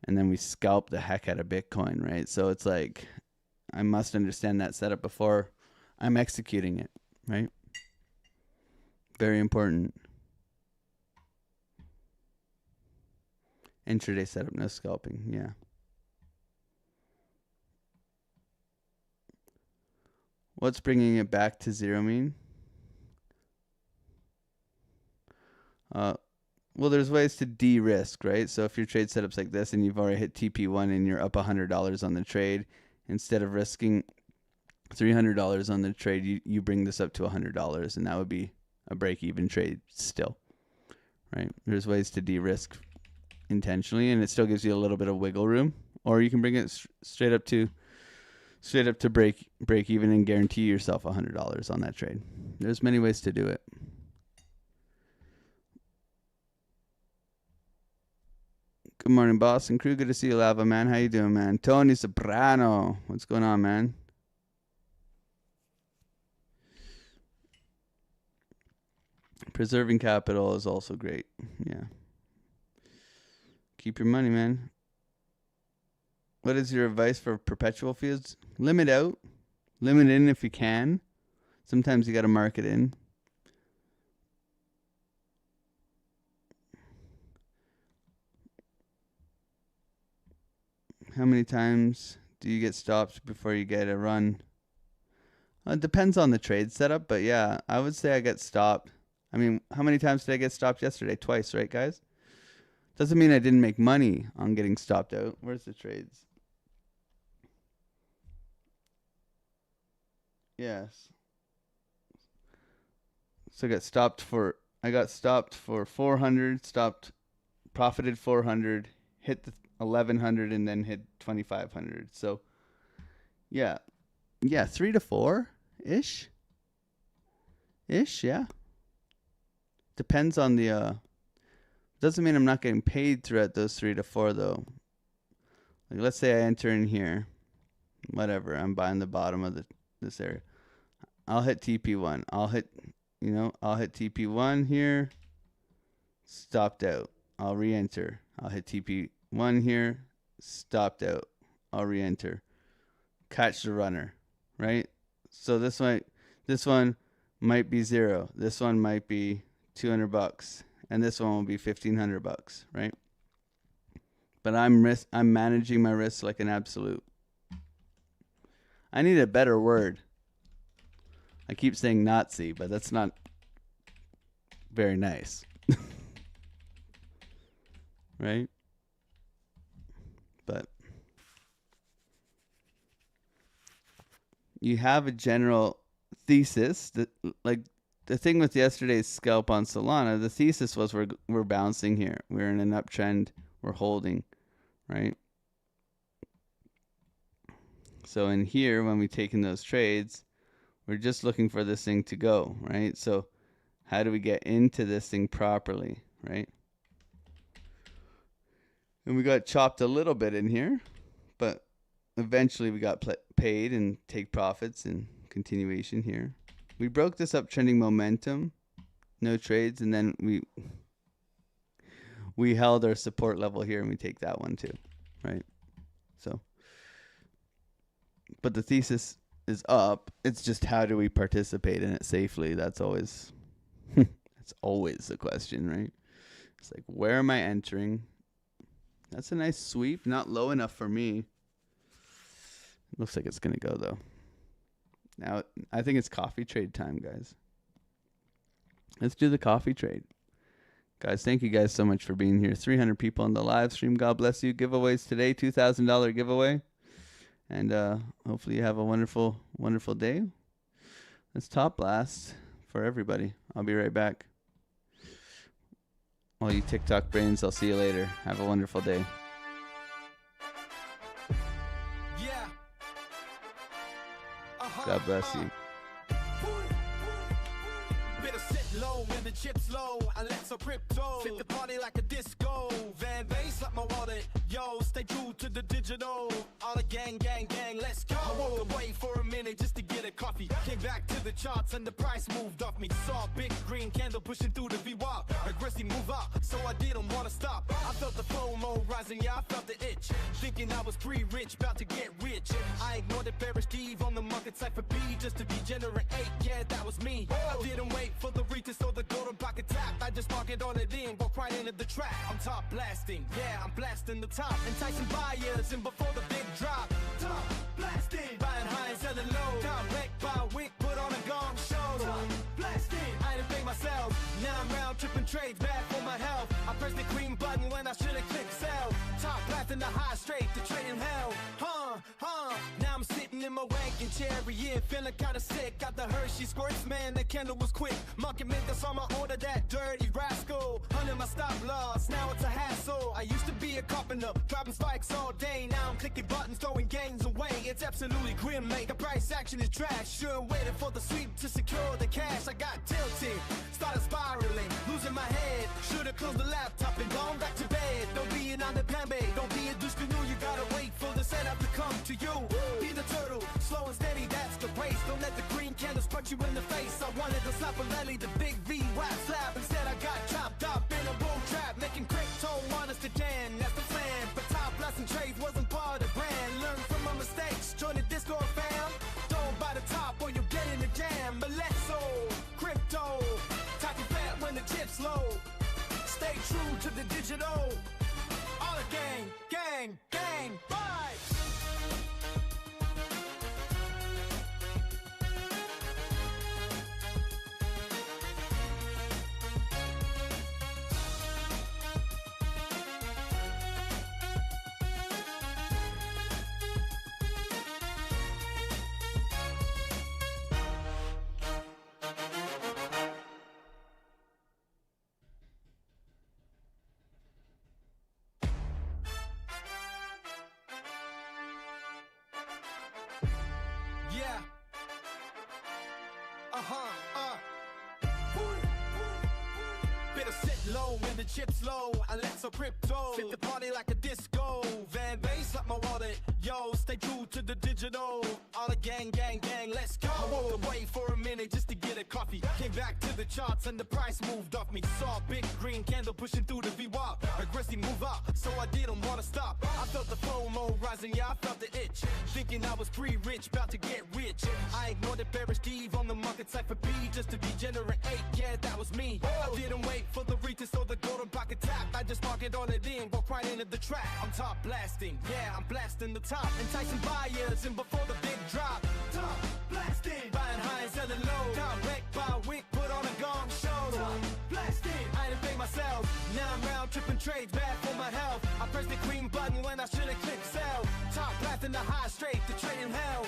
And then we scalp the heck out of Bitcoin, right? So it's like I must understand that setup before I'm executing it, right? Very important. Intraday setup, no scalping, yeah. What's bringing it back to zero mean? Well, there's ways to de-risk, right? So if your trade setup's like this and you've already hit TP1 and you're up $100 on the trade, instead of risking $300 on the trade, you bring this up to $100, and that would be a break-even trade still, right? There's ways to de-risk intentionally, and it still gives you a little bit of wiggle room, or you can bring it straight up to break even and guarantee yourself $100 on that trade. There's many ways to do it. Good morning, Boston crew. Good to see you, Lava man. How you doing, man? Tony Soprano. What's going on, man? Preserving capital is also great. Yeah. Keep your money, man. What is your advice for perpetual fields? Limit out. Limit in if you can. Sometimes you got to mark it in. How many times do you get stopped before you get a run? It depends on the trade setup, but yeah, I would say I get stopped. I mean, how many times did I get stopped yesterday? Twice, right, guys? Doesn't mean I didn't make money on getting stopped out. Where's the trades? Yes. So I got stopped for 400, profited 400, hit the 1100, and then hit 2500. So yeah, 3 to 4 ish, yeah. depends on the doesn't mean I'm not getting paid throughout those 3 to 4 though. Like let's say I enter in here, whatever, I'm buying the bottom of this area. I'll hit TP1. I'll hit TP1 here. Stopped out. I'll re-enter. I'll hit TP1 here. Stopped out. I'll re-enter. Catch the runner, right? So this one might be 0. This one might be $200, and this one will be $1,500, right? But I'm managing my risk like an absolute. I need a better word. I keep saying Nazi, but that's not very nice. Right? But you have a general thesis that, like the thing with yesterday's scalp on Solana, the thesis was we're bouncing here. We're in an uptrend. We're holding, right? So in here, when we take in those trades, we're just looking for this thing to go, right? So how do we get into this thing properly, right? And we got chopped a little bit in here, but eventually we got paid and take profits and continuation here. We broke this uptrending momentum, no trades, and then we held our support level here, and we take that one too, right? So, but the thesis is up. It's just how do we participate in it safely? That's always that's always the question, right? It's like, where am I entering? That's a nice sweep, not low enough for me. Looks like it's gonna go though. Now I think it's coffee trade time, guys. Let's do the coffee trade. Guys, thank you guys so much for being here. 300 people on the live stream. God bless you. Giveaways today, $2,000 giveaway. And hopefully you have a wonderful, wonderful day. Let's top blast for everybody. I'll be right back. All you TikTok brains, I'll see you later. Have a wonderful day. Yeah. God bless you. Better sit low when the chips low. AlexOCrypto. Flip the party like a disco. Van Bass like my wallet. Yo, stay true to the digital. All the gang, let's go. I walked away for a minute just to get a coffee. Came back to the charts and the price moved off me. Saw a big green candle pushing through the VWAP. Aggressive move up, so I didn't want to stop. I felt the FOMO rising, yeah, I felt the itch. Thinking I was pre-rich, about to get rich. I ignored the bearish Steve on the market side for B just to degenerate 8, yeah, that was me. I didn't wait for the retest or the golden pocket tap. I just market on it in, walk right into the trap. I'm top blasting, yeah, I'm blasting the top. Enticing buyers in before the big drop. Top blasting, buying high and selling low. Down wrecked by week, put on a gong show. Top blasting, I didn't pay myself. Now I'm round tripping trades, bad for my health. I pressed the green button when I should've clicked sell. Top blasting the high straight to trade in hell. Now I'm sitting in my wagon chair, yeah, feeling kinda sick. Got the Hershey squirts, man, the candle was quick. Market makers on my order, that dirty rascal. Under my stop loss, now it's a hassle. I used to be a carpenter, dropping spikes all day. Now I'm clicking buttons, throwing gains away. It's absolutely grim, mate. The price action is trash. Sure waiting for the sweep to secure the cash. I got tilted, started spiraling, losing my head. Should've closed the laptop and gone back to bed. Don't be an on the plan, babe. Don't be a douche canoe. You gotta wait for the setup to come to you. Be the turtle, slow and steady, that's the race. Don't let the green candles punch you in the face. I wanted to slap a lily, the big V wrap slap. Instead I got chopped up in a bull trap, making crypto honest to Dan. That's the plan, but top blessing trades wasn't part of the brand. Learn from my mistakes, join the Discord fam. Don't buy the top or you get in the jam. AlexOCrypto, talking fat when the chips low. Stay true to the digital. All the gang, vibes. Better sit low when the chips low. AlexOCrypto, fit the party like a disco. Van bass like my wallet. Yo, stay true to the digital. All the gang, gang, gang, let's go. I walked away for a minute just to get a coffee. Came back to the charts and the price moved off me. Saw a big green candle pushing through the VWAP. Aggressive move up, so I didn't wanna stop. I felt the FOMO rising, yeah, I felt the itch. Thinking I was pre-rich, about to get rich. I ignored the bearish Steve on the market side for B, just to degenerate 8, yeah, that was me. I didn't wait for the retest or the golden pocket tap. I just market on it in, walk right into the trap. I'm top blasting, yeah, I'm blasting the top. Enticing buyers in before the big drop. Top blasting, buying high and selling low. Direct by week, put on a gong show. Top blasting, I didn't pay myself. Now I'm round tripping trades, bad for my health. I pressed the green button when I should've clicked sell. Top blasting the high straight to trading hell.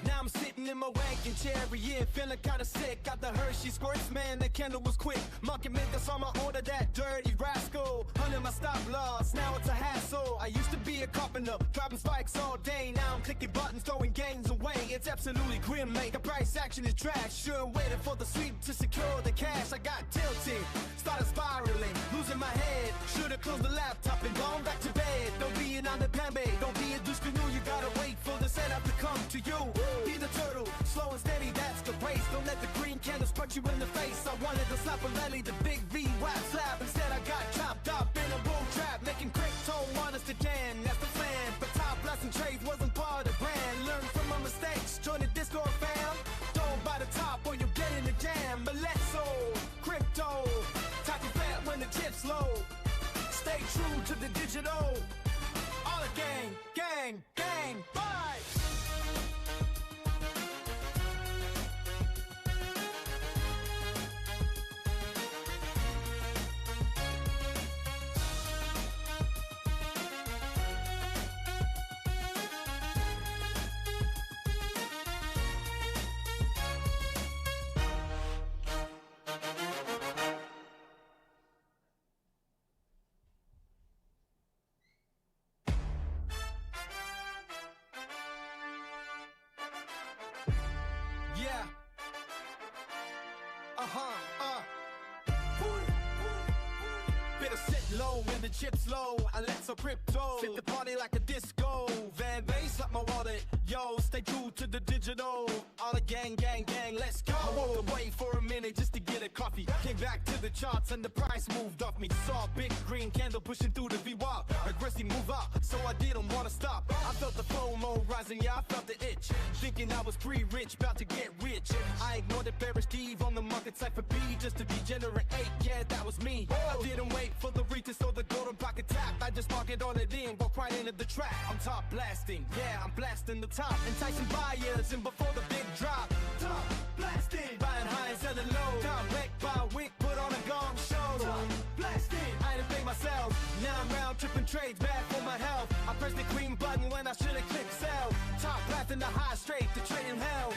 Now I'm sitting in my wagon chair every year, feeling kinda sick. Got the Hershey squirts, man, that candle was quick. Market makers on my order, that dirty rascal. Under my stop loss, now it's a hassle. I used to be a carpenter, dropping spikes all day. Now I'm clicking buttons, throwing gains away. It's absolutely grim, mate. The price action is trash. Sure, waiting for the sweep to secure the cash. I got tilted, started spiraling, losing my head. Should've closed the laptop and gone back to bed. Don't be an underpambe, don't be a douche canoe. You gotta wait for the setup to come to you. Be the turtle, slow and steady, that's the race. Don't let the green candles punch you in the face. I wanted to slap a lily, the big V whack slap. Instead I got chopped up in a bull trap, making crypto want us to jam. That's the plan, but top blessing trades wasn't part of the brand. Learn from my mistakes, join the Discord fam. Don't buy the top or you'll get in the jam. But let's crypto, talking fat when the chips low. Stay true to the digital. All the gang, gang, gang, bye. Yeah. Better sit low when the chips low. AlexOCrypto, fit the party like a disco. Van bass like my wallet. Yo, stay true to the digital. All the gang, gang, gang, let's go. I walked away for a minute just to get a coffee. Came back to the charts and the price moved off me. Saw a big green candle pushing through the VWAP. Aggressive move up, so I didn't wanna stop. I felt the FOMO rising, yeah, I felt the itch. Thinking I was pre-rich, about to get rich. I ignored the bearish Steve on the market side for B, just to degenerate 8, yeah, that was me. I didn't wait for the retest or the golden pocket tap. I just market on it in, walk right into the trap. I'm top blasting, yeah, I'm blasting the top. Enticing buyers in before the big drop. Top blasting, buying high and selling low. Direct by week, put on a gong show. Top blasting, I didn't pay myself. Now I'm round tripping trades, bad for my health. I pressed the green button when I should've clicked sell. Top blasting the high straight to trading hell.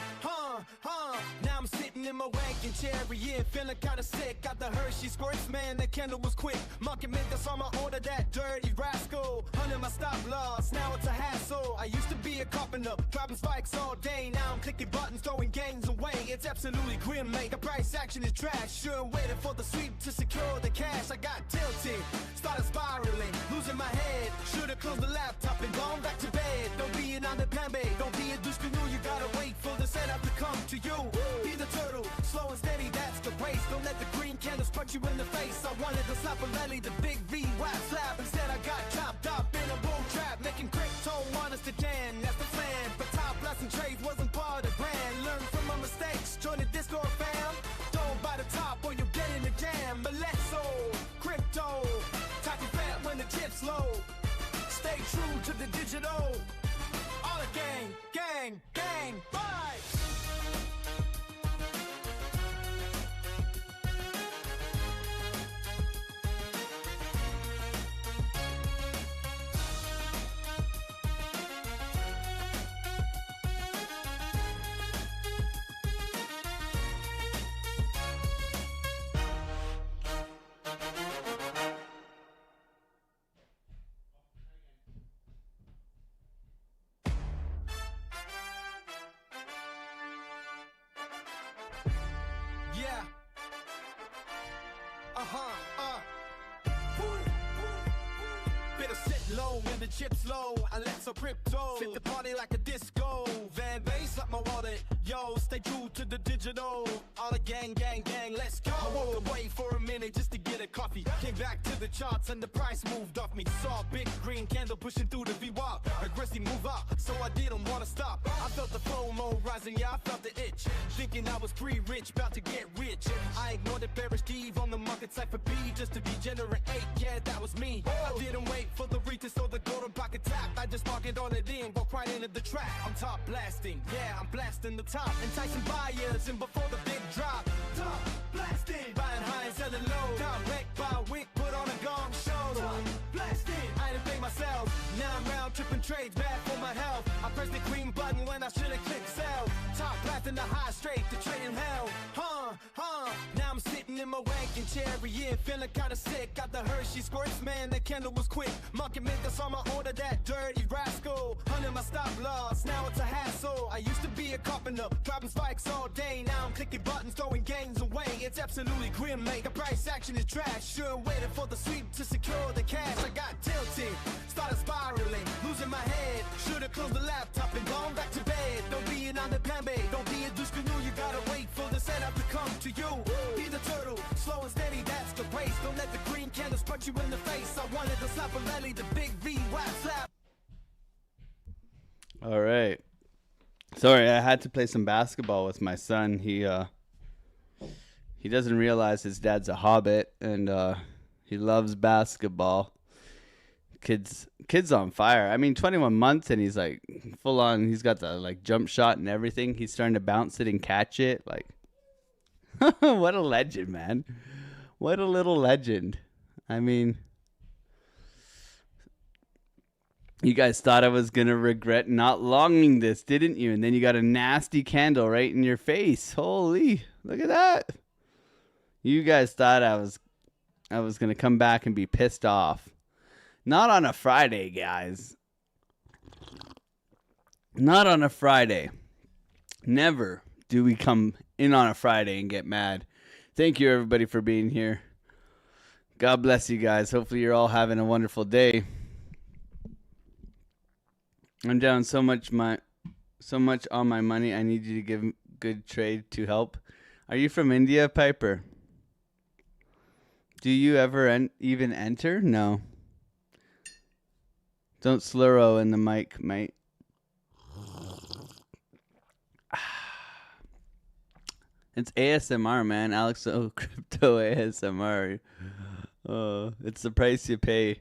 Now I'm sitting in my wagon chair every year, feeling kinda sick. Got the Hershey squirts, man, that candle was quick. Market makers on my order, that dirty rascal. Under my stop loss, now it's a hassle. I used to be a carpenter, dropping spikes all day. Now I'm clicking buttons, throwing gains away. It's absolutely grim, mate. The price action is trash. Sure, waiting for the sweep to secure the cash. I got tilted, started spiraling, losing my head. Should've closed the laptop and gone back to bed. Don't be an underpambe, don't be a douche canoe. You gotta wait for the setup to come to you. Be the turtle, slow and steady, that's the race. Don't let the green candles punch you in the face. I wanted to slap a lily, the big V whack slap. Instead I got chopped up in a bull trap, making crypto want us to jam. That's the plan, but top blessing trades wasn't part of the brand. Learn from my mistakes, join the Discord fam. Don't buy the top or you'll get in the jam. But let's crypto, talking fat when the chips low. Stay true to the digital. All the gang, gang, gang, bye. and the chips low. AlexOCrypto, fit the party like a disco. Van bass like my wallet, yo, stay true to the digital. All the gang, gang, gang, let's go. I walked away for a minute just to get a coffee. Came back to the charts and the price moved off me. Saw a big green candle pushing through the VWAP. Aggressive move up, so I didn't wanna stop. I felt the FOMO rising, yeah, I felt the itch. Thinking I was pre-rich, about to get rich. I ignored the bearish Steve on the market side for B, just to degenerate 8, yeah, that was me. I didn't wait for the retest or the golden pocket tap. I just market on it in, walk right into the track. I'm top blasting, yeah, I'm blasting the top. Enticing buyers in before the big drop. Top blasting, buying high and selling low. Direct by week, put on a gong show. Top blasting, I didn't pay myself. Now I'm round tripping trades, bad for my health. I pressed the green button when I should've clicked sell. Top blasting the high straight to trade in hell. Now I'm sitting in my wagon chair, yeah, feeling kinda sick. Got the Hershey squirts, man, that candle was quick. Market makers on my order, that dirty rascal. Under my stop loss, now it's a hassle. I used to be a carpenter, dropping spikes all day. Now I'm clicking buttons, throwing gains away. It's absolutely grim, mate. The price action is trash. Sure waiting for the sweep to secure the cash. I got tilted, started spiraling, losing my head. Should've closed the laptop and gone back to bed. Don't be an underpambe, don't be a douche canoe. You gotta wait for the setup to come to you. Be the turtle, slow and steady, that's the race. Don't let the green candles punch you in the face. I wanted to slap a belly, the big V, whap slap. All right. Sorry, I had to play some basketball with my son. He doesn't realize his dad's a hobbit, and he loves basketball. Kid's on fire. I mean, 21 months, and he's like full on. He's got the like jump shot and everything. He's starting to bounce it and catch it. Like, what a legend, man! What a little legend. I mean, you guys thought I was gonna regret not longing this, didn't you? And then you got a nasty candle right in your face. Holy, look at that! You guys thought I was gonna come back and be pissed off. Not on a Friday, guys. Not on a Friday. Never do we come in on a Friday and get mad. Thank you, everybody, for being here. God bless you guys. Hopefully you're all having a wonderful day. I'm down so much on my money. I need you to give good trade to help. Are you from India, Piper? Do you ever even enter? No. Don't slurro in the mic, mate. It's ASMR, man. AlexOCrypto ASMR. It's the price you pay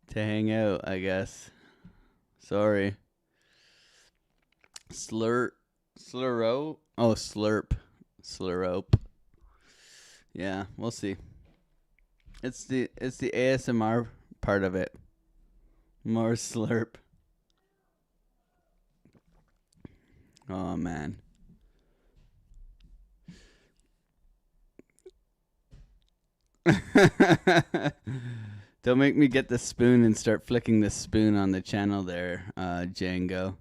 to hang out, I guess. Sorry. Slurro? Oh, slurp. Slurrope. Yeah, we'll see. It's the ASMR part of it. More slurp. Oh, man. Don't make me get the spoon and start flicking the spoon on the channel there, Django.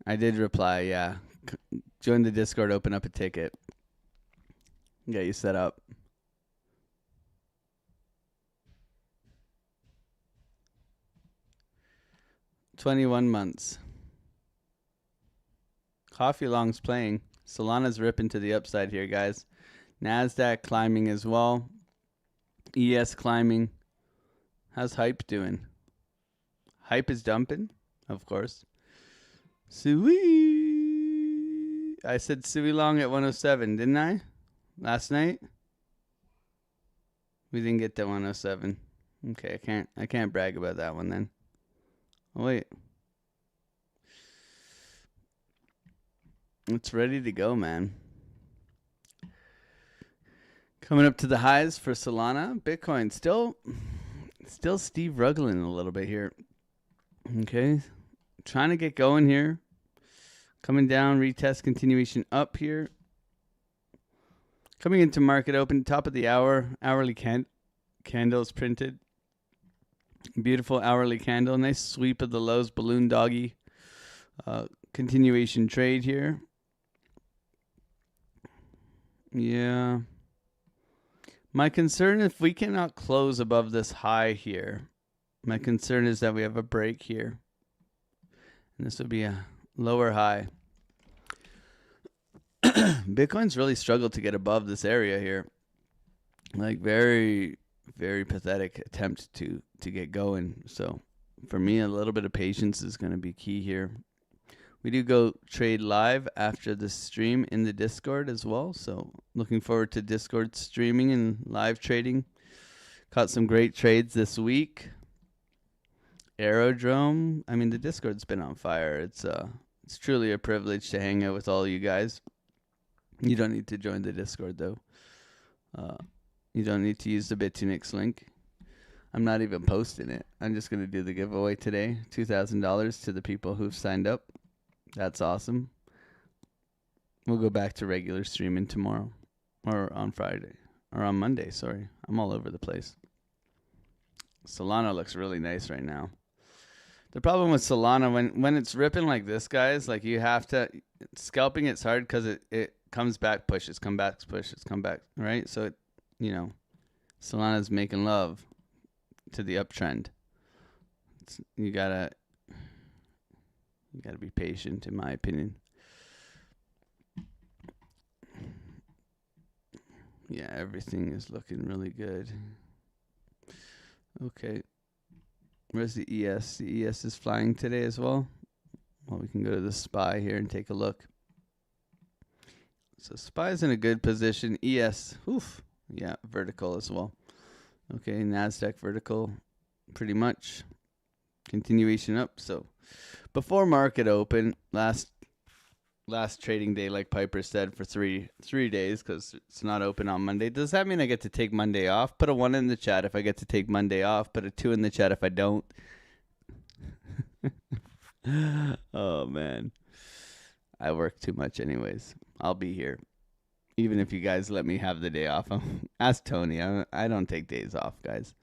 I did reply, yeah. Join the Discord, open up a ticket. Get you set up. $21 months. Coffee Long's playing. Solana's ripping to the upside here, guys. NASDAQ climbing as well. ES climbing. How's Hype doing? Hype is dumping, of course. Sui. I said Sui Long at 107, didn't I? Last night? We didn't get to 107. Okay, I can't brag about that one then. Oh, wait. It's ready to go, man. Coming up to the highs for Solana. Bitcoin still Steve Ruggling a little bit here. Okay. Trying to get going here. Coming down, retest, continuation up here. Coming into market open, top of the hour. Hourly candles printed. Beautiful hourly candle. Nice sweep of the lows. Balloon doggy. Continuation trade here. Yeah. My concern, if we cannot close above this high here, my concern is that we have a break here. And this would be a lower high. Bitcoin's really struggled to get above this area here. Like very, very pathetic attempt to get going. So for me, a little bit of patience is going to be key here. We do go trade live after the stream in the Discord as well. So looking forward to Discord streaming and live trading. Caught some great trades this week. Aerodrome. I mean, the Discord's been on fire. It's truly a privilege to hang out with all you guys. You don't need to join the Discord though. You don't need to use the Bitunix link. I'm not even posting it. I'm just going to do the giveaway today. $2,000 to the people who've signed up. That's awesome. We'll go back to regular streaming tomorrow. Or on Friday. Or on Monday, sorry. I'm all over the place. Solana looks really nice right now. The problem with Solana, when it's ripping like this, guys, like you have to... Scalping it's hard because it comes back, pushes, come back, pushes, come back, right? So, Solana's making love to the uptrend. You gotta be patient, in my opinion. Yeah, everything is looking really good. Okay. Where's the ES? The ES is flying today as well. Well, we can go to the SPY here and take a look. So SPY's in a good position. ES, oof. Yeah, vertical as well. Okay, NASDAQ vertical, pretty much. Continuation up. So before market open, last trading day, like Piper said, for three days, because it's not open on Monday. Does that mean I get to take Monday off? Put a 1 in the chat if I get to take Monday off. Put a 2 in the chat if I don't. Oh, man. I work too much anyways. I'll be here. Even if you guys let me have the day off. Ask Tony. I don't take days off, guys.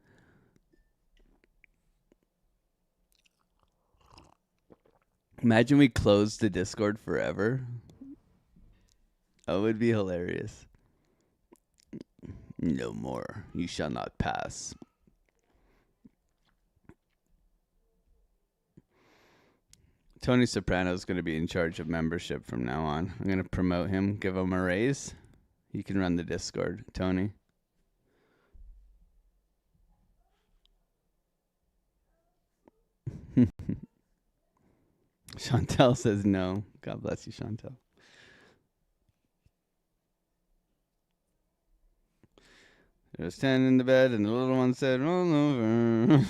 Imagine we closed the Discord forever. That would be hilarious. No more. You shall not pass. Tony Soprano is going to be in charge of membership from now on. I'm going to promote him, give him a raise. You can run the Discord, Tony. Chantel says no. God bless you, Chantel. There was 10 in the bed, and the little one said, roll over.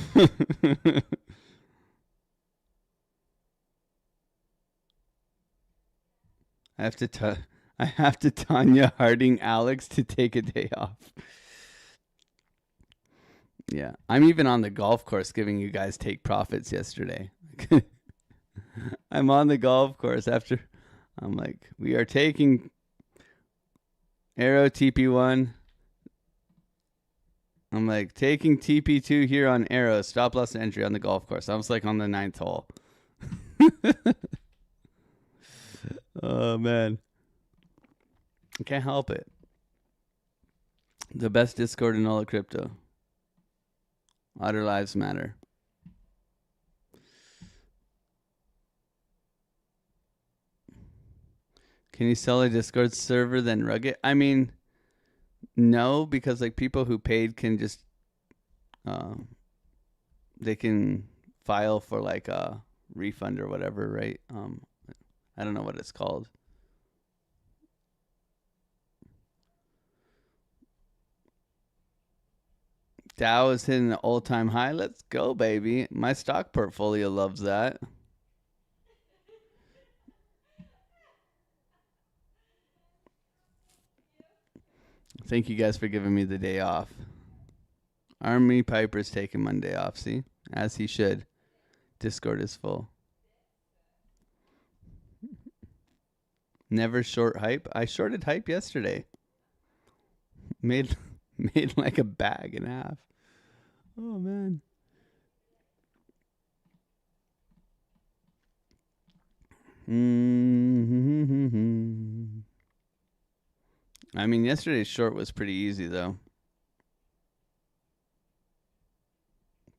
I have to Tanya Harding Alex to take a day off. Yeah, I'm even on the golf course giving you guys take profits yesterday. I'm on the golf course after. I'm like, we are taking Arrow TP1. I'm like, taking TP2 here on Arrow. Stop loss entry on the golf course. I was like on the 9th hole. Oh, man. I can't help it. The best Discord in all of crypto. Other lives matter. Can you sell a Discord server then rug it? I mean, no, because like people who paid can just they can file for like a refund or whatever, right? I don't know what it's called. Dow is hitting an all-time high. Let's go, baby. My stock portfolio loves that. Thank you guys for giving me the day off. Army Piper's taking Monday off, see? As he should. Discord is full. Never short hype. I shorted hype yesterday. Made like a bag and a half. Oh, man. I mean, yesterday's short was pretty easy, though.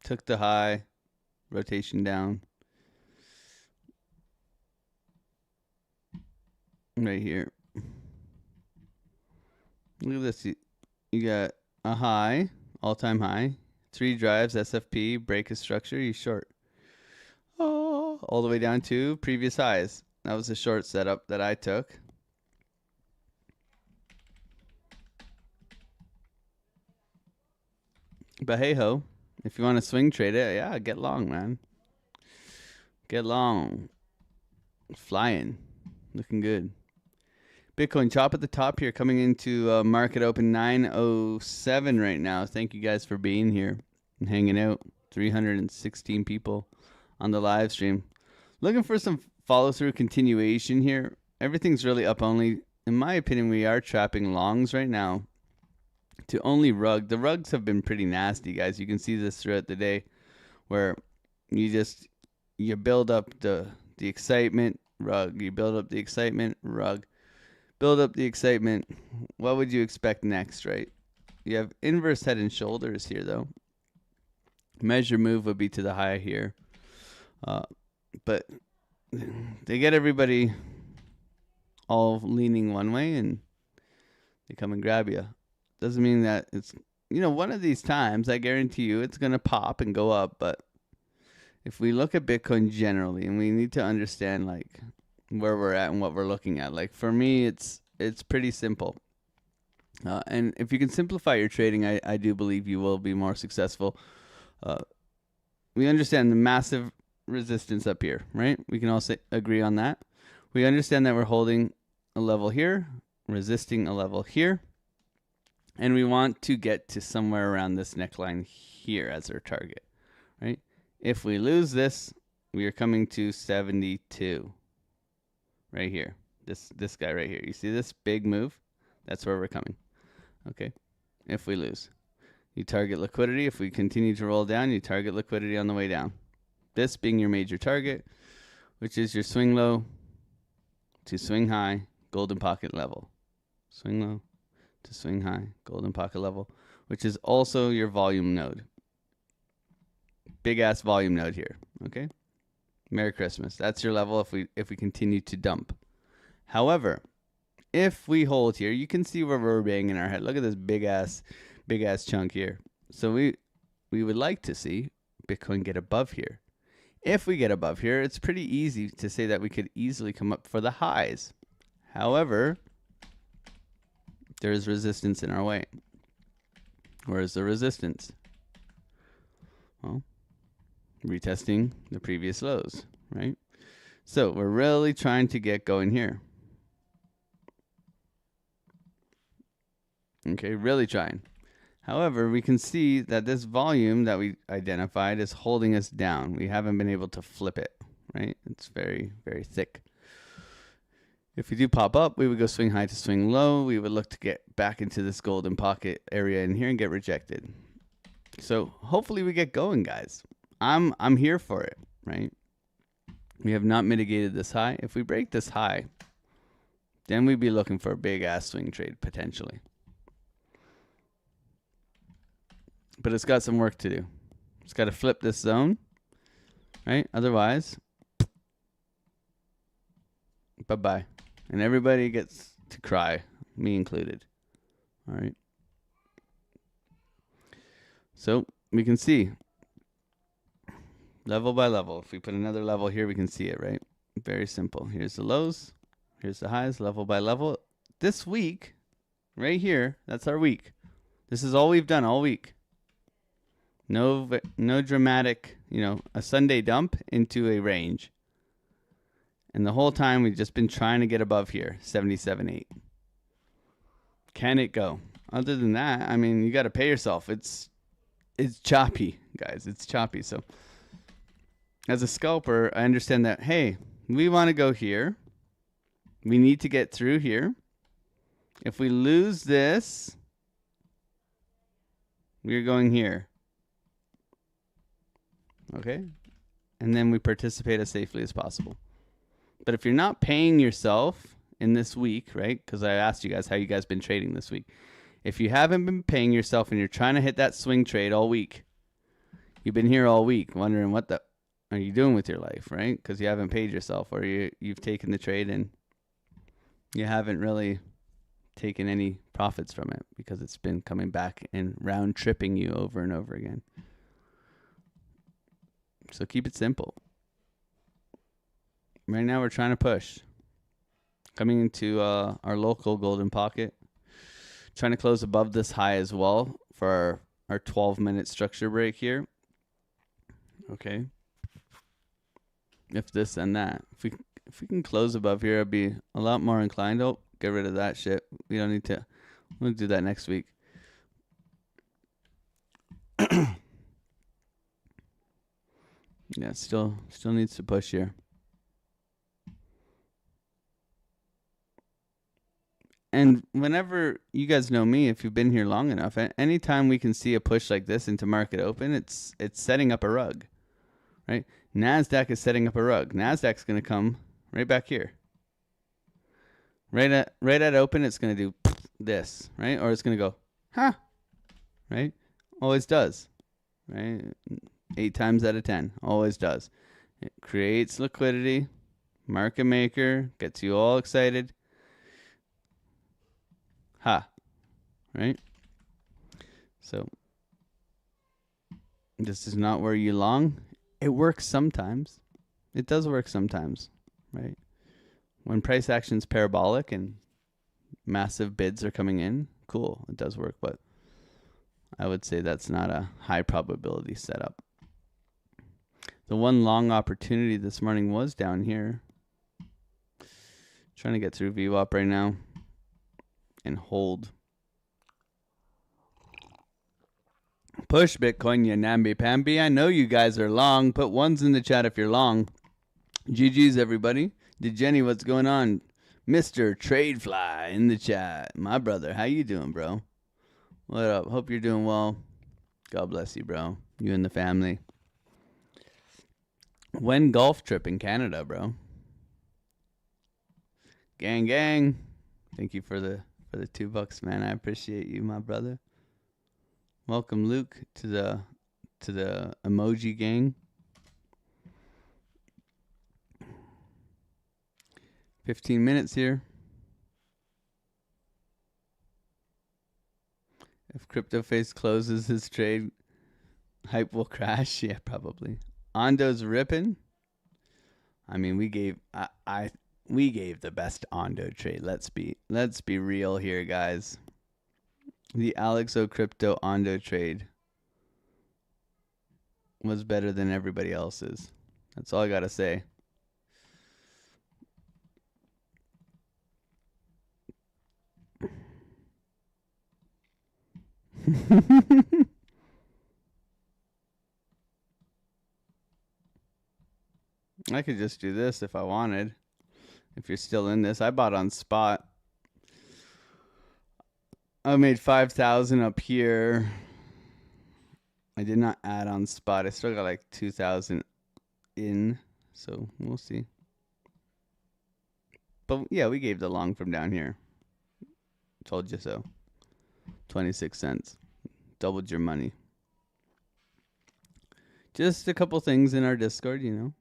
Took the high, rotation down. Right here. Look at this. You got a high, all-time high. 3 drives, SFP, break a structure, you short. Oh, all the way down to previous highs. That was a short setup that I took. But hey ho, if you want to swing trade it, yeah, get long, man. Get long. Flying. Looking good. Bitcoin chop at the top here, coming into market open 907 right now. Thank you guys for being here and hanging out. 316 people on the live stream. Looking for some follow through continuation here. Everything's really up only. In my opinion, we are trapping longs right now to only rug. The rugs have been pretty nasty, guys. You can see this throughout the day where you build up the excitement, rug. You build up the excitement, rug. Build up the excitement. What would you expect next, right? You have inverse head and shoulders here, though. Measure move would be to the high here. But they get everybody all leaning one way, and they come and grab you. Doesn't mean that it's, one of these times, I guarantee you, it's going to pop and go up. But if we look at Bitcoin generally, and we need to understand, like, where we're at and what we're looking at. Like, for me, it's pretty simple. And if you can simplify your trading, I do believe you will be more successful. We understand the massive resistance up here, right? We can all agree on that. We understand that we're holding a level here, resisting a level here, and we want to get to somewhere around this neckline here as our target, right? If we lose this, we are coming to 72 right here. This guy right here. You see this big move? That's where we're coming. Okay. If we lose, you target liquidity. If we continue to roll down, you target liquidity on the way down. This being your major target, which is your swing low to swing high, golden pocket level. Swing low to swing high, golden pocket level, which is also your volume node. Big ass volume node here. Okay. Merry Christmas. That's your level if we continue to dump. However, if we hold here, you can see where we're banging our head. Look at this big ass chunk here. So we would like to see Bitcoin get above here. If we get above here, it's pretty easy to say that we could easily come up for the highs. However, there's resistance in our way. Where is the resistance? Well, retesting the previous lows, right? So we're really trying to get going here. Okay, really trying. However, we can see that this volume that we identified is holding us down. We haven't been able to flip it, right? It's very, very thick. If we do pop up, we would go swing high to swing low. We would look to get back into this golden pocket area in here and get rejected. So hopefully we get going, guys. I'm here for it, right? We have not mitigated this high. If we break this high, then we'd be looking for a big ass swing trade potentially. But it's got some work to do. It's got to flip this zone, right? Otherwise, bye-bye. And everybody gets to cry, me included. All right. So we can see level by level. If we put another level here, we can see it, right? Very simple. Here's the lows. Here's the highs, level by level. This week, right here, that's our week. This is all we've done all week. No dramatic, a Sunday dump into a range. And the whole time we've just been trying to get above here, 77.8. Can it go? Other than that, I mean, you got to pay yourself. It's choppy, guys. It's choppy. So as a scalper, I understand that, hey, we want to go here. We need to get through here. If we lose this, we're going here. Okay? And then we participate as safely as possible. But if you're not paying yourself in this week, right? Because I asked you guys how you guys been trading this week. If you haven't been paying yourself and you're trying to hit that swing trade all week, You've been here all week wondering what the are you doing with your life, right? Because you haven't paid yourself, or you've taken the trade and you haven't really taken any profits from it because it's been coming back and round tripping you over and over again. So keep it simple. Right now we're trying to push. Coming into our local golden pocket. Trying to close above this high as well for our 12-minute structure break here. Okay. If this and that. If we can close above here, I'd be a lot more inclined. Oh, get rid of that shit. We don't need to. We'll do that next week. Yeah, still needs to push here. And whenever, you guys know me, if you've been here long enough, anytime we can see a push like this into market open, it's setting up a rug, right? NASDAQ is setting up a rug. NASDAQ's going to come right back here. Right at open, it's going to do this, right? Or it's going to go, huh, right? Always does, right? 8 times out of 10, always does. It creates liquidity, market maker, gets you all excited. Ha, right? So this is not where you long. It works sometimes. It does work sometimes, right? When price action's parabolic and massive bids are coming in, cool, it does work, but I would say that's not a high probability setup. The one long opportunity this morning was down here. Trying to get through VWAP right now. And hold. Push Bitcoin, you namby-pamby. I know you guys are long. Put ones in the chat if you're long. GG's, everybody. Did Jenny, what's going on? Mr. Tradefly in the chat. My brother, how you doing, bro? What up? Hope you're doing well. God bless you, bro. You and the family. When golf trip in Canada, bro? Gang, gang. Thank you for the $2, man. I appreciate you, my brother. Welcome, Luke, to the emoji gang. 15 minutes here. If CryptoFace closes his trade, hype will crash. Yeah, probably. Ondo's ripping. I mean, we gave we gave the best Ondo trade. Let's be real here, guys. The AlexOCrypto Ondo trade was better than everybody else's. That's all I gotta say. I could just do this if I wanted. If you're still in this, I bought on spot. I made 5,000 up here. I did not add on spot. I still got like 2,000 in, so we'll see. But yeah, we gave the long from down here. Told you so. 26 cents. Doubled your money. Just a couple things in our Discord, you know.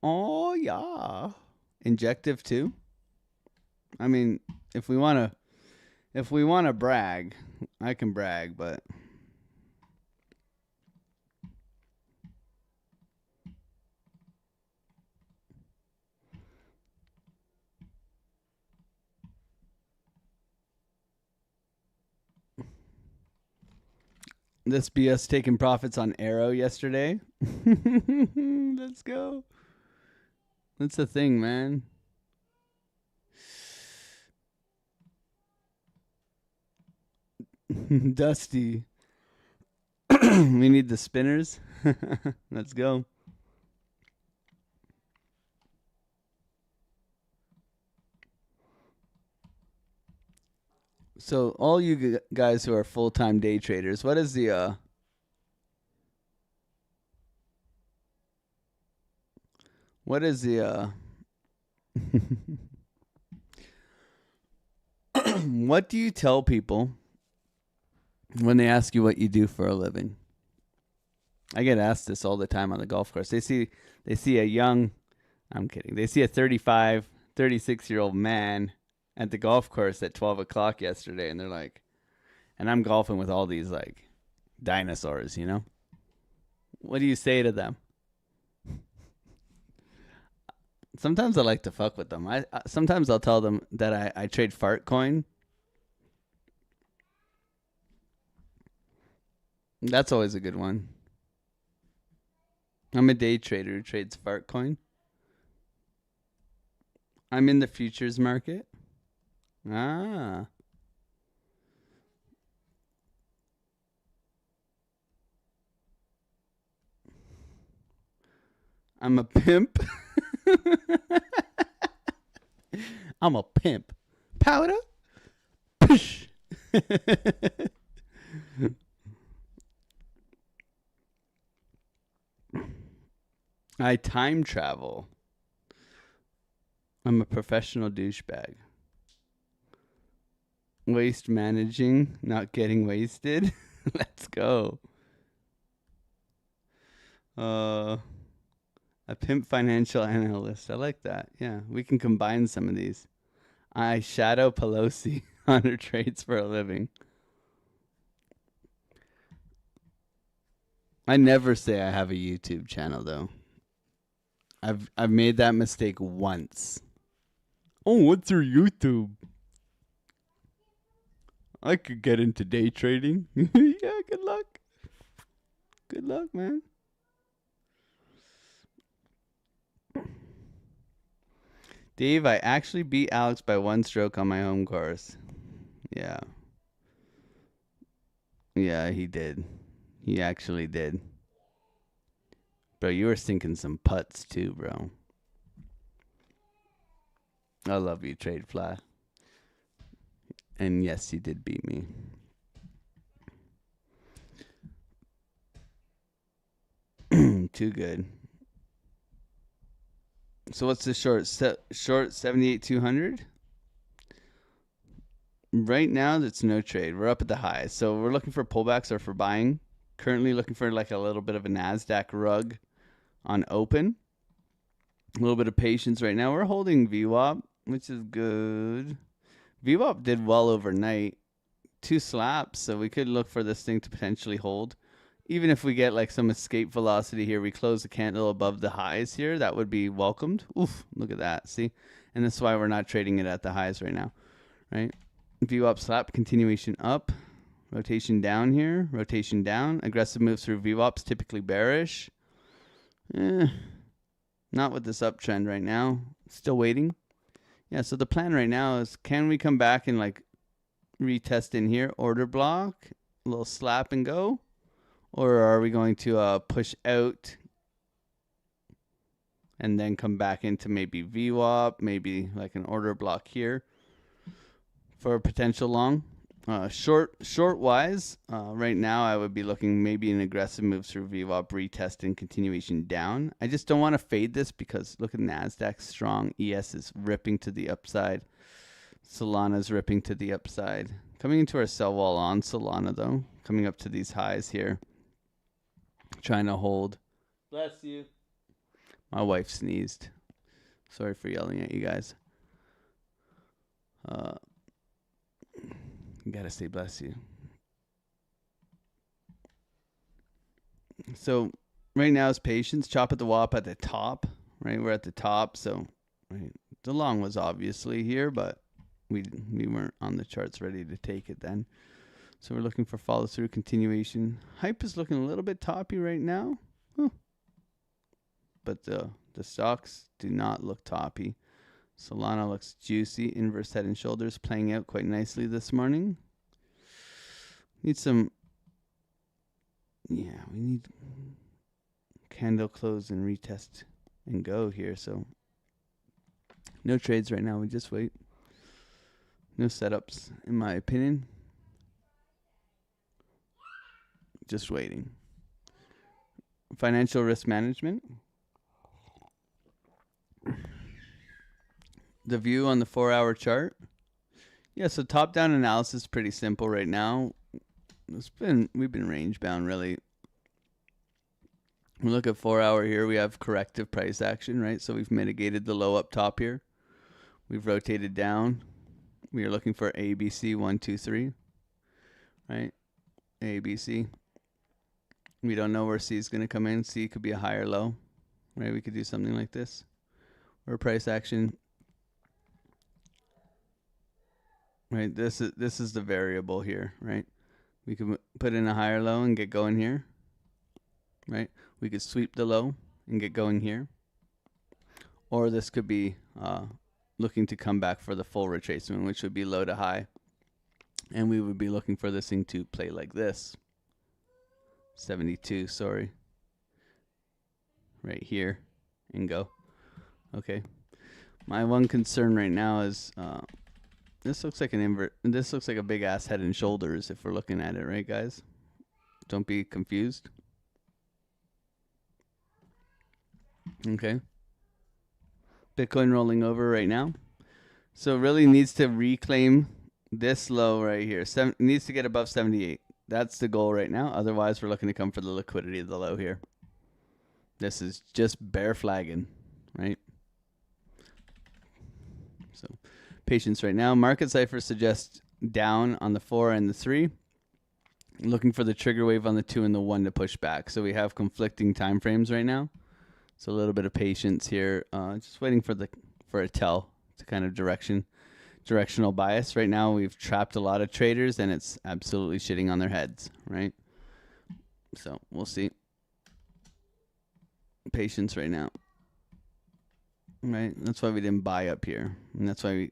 Oh yeah. Injective too. I mean, if we wanna brag, I can brag, but this be us taking profits on Arrow yesterday. Let's go. That's the thing, man. Dusty. We need the spinners. Let's go. So all you guys who are full-time day traders, what is the what do you tell people when they ask you what you do for a living. I get asked this all the time on the golf course. They see a young, I'm kidding. They see a 35, 36-year-old man at the golf course at 12 o'clock yesterday, and they're like, and I'm golfing with all these like dinosaurs, you know? What do you say to them? Sometimes I like to fuck with them. Sometimes I'll tell them that I trade fart coin. That's always a good one. I'm a day trader who trades fart coin. I'm in the futures market. Ah. I'm a pimp. I'm a pimp. Powder? Push. I time travel. I'm a professional douchebag. Waste managing, not getting wasted. Let's go. A pimp financial analyst. I like that. Yeah, we can combine some of these. I shadow Pelosi on her trades for a living. I never say I have a YouTube channel though. I've made that mistake once. Oh, what's your YouTube? I could get into day trading. Yeah, good luck. Good luck, man. Dave, I actually beat Alex by 1 stroke on my home course. Yeah. Yeah, he did. He actually did. Bro, you were sinking some putts too, bro. I love you, Trade Fly. And yes, you did beat me. Too good. So what's the short? Short 78,200? Right now, that's no trade. We're up at the high. So we're looking for pullbacks or for buying. Currently looking for like a little bit of a NASDAQ rug on open. A little bit of patience right now. We're holding VWAP, which is good. VWAP did well overnight. 2 slaps, so we could look for this thing to potentially hold. Even if we get like some escape velocity here, we close the candle above the highs here, that would be welcomed. Oof, look at that, see? And that's why we're not trading it at the highs right now, right? VWAP slap, continuation up. Rotation down here, rotation down. Aggressive moves through VWAP's typically bearish. Not with this uptrend right now. Still waiting. Yeah, so the plan right now is, can we come back and like retest in here, order block, a little slap and go? Or are we going to push out and then come back into maybe VWAP, maybe like an order block here for a potential long? Short wise, right now I would be looking maybe an aggressive move through VWAP, retest and continuation down. I just don't want to fade this because look at NASDAQ strong. ES is ripping to the upside. Solana's ripping to the upside. Coming into our sell wall on Solana though. Coming up to these highs here. Trying to hold. Bless you. My wife sneezed. Sorry for yelling at you guys. You gotta say bless you. So right now is patience. Chop at the WAP at the top. Right, we're at the top. So right, the long was obviously here, but we weren't on the charts ready to take it then. So we're looking for follow through, continuation. Hype is looking a little bit toppy right now, but the stocks do not look toppy. Solana looks juicy. Inverse head and shoulders playing out quite nicely this morning. Need some, yeah, we need candle close and retest and go here. So no trades right now. We just wait. No setups, in my opinion. Just waiting. Financial risk management. The view on the 4-hour chart. Yeah, so top-down analysis is pretty simple right now. we've been range bound really. We look at 4 hour here. We have corrective price action, right? So we've mitigated the low up top here. We've rotated down. We are looking for ABC 1, 2, 3, right? ABC. We don't know where C is going to come in. C could be a higher low, right? We could do something like this, or price action. Right, this is the variable here, right? We could put in a higher low and get going here, right? We could sweep the low and get going here. Or this could be looking to come back for the full retracement, which would be low to high. And we would be looking for this thing to play like this. 72, sorry. Right here and go. Okay. My one concern right now is this looks like an invert. This looks like a big ass head and shoulders if we're looking at it, right, guys? Don't be confused. Okay. Bitcoin rolling over right now. So it really needs to reclaim this low right here. Needs to get above 78. That's the goal right now. Otherwise, we're looking to come for the liquidity of the low here. This is just bear flagging, right? So patience right now. Market cipher suggests down on the 4 and the 3. Looking for the trigger wave on the 2 and the 1 to push back. So we have conflicting time frames right now. So a little bit of patience here. Just waiting for a tell to kind of directional bias. Right now we've trapped a lot of traders and it's absolutely shitting on their heads, right? So we'll see. Patience right now. Right? That's why we didn't buy up here. And that's why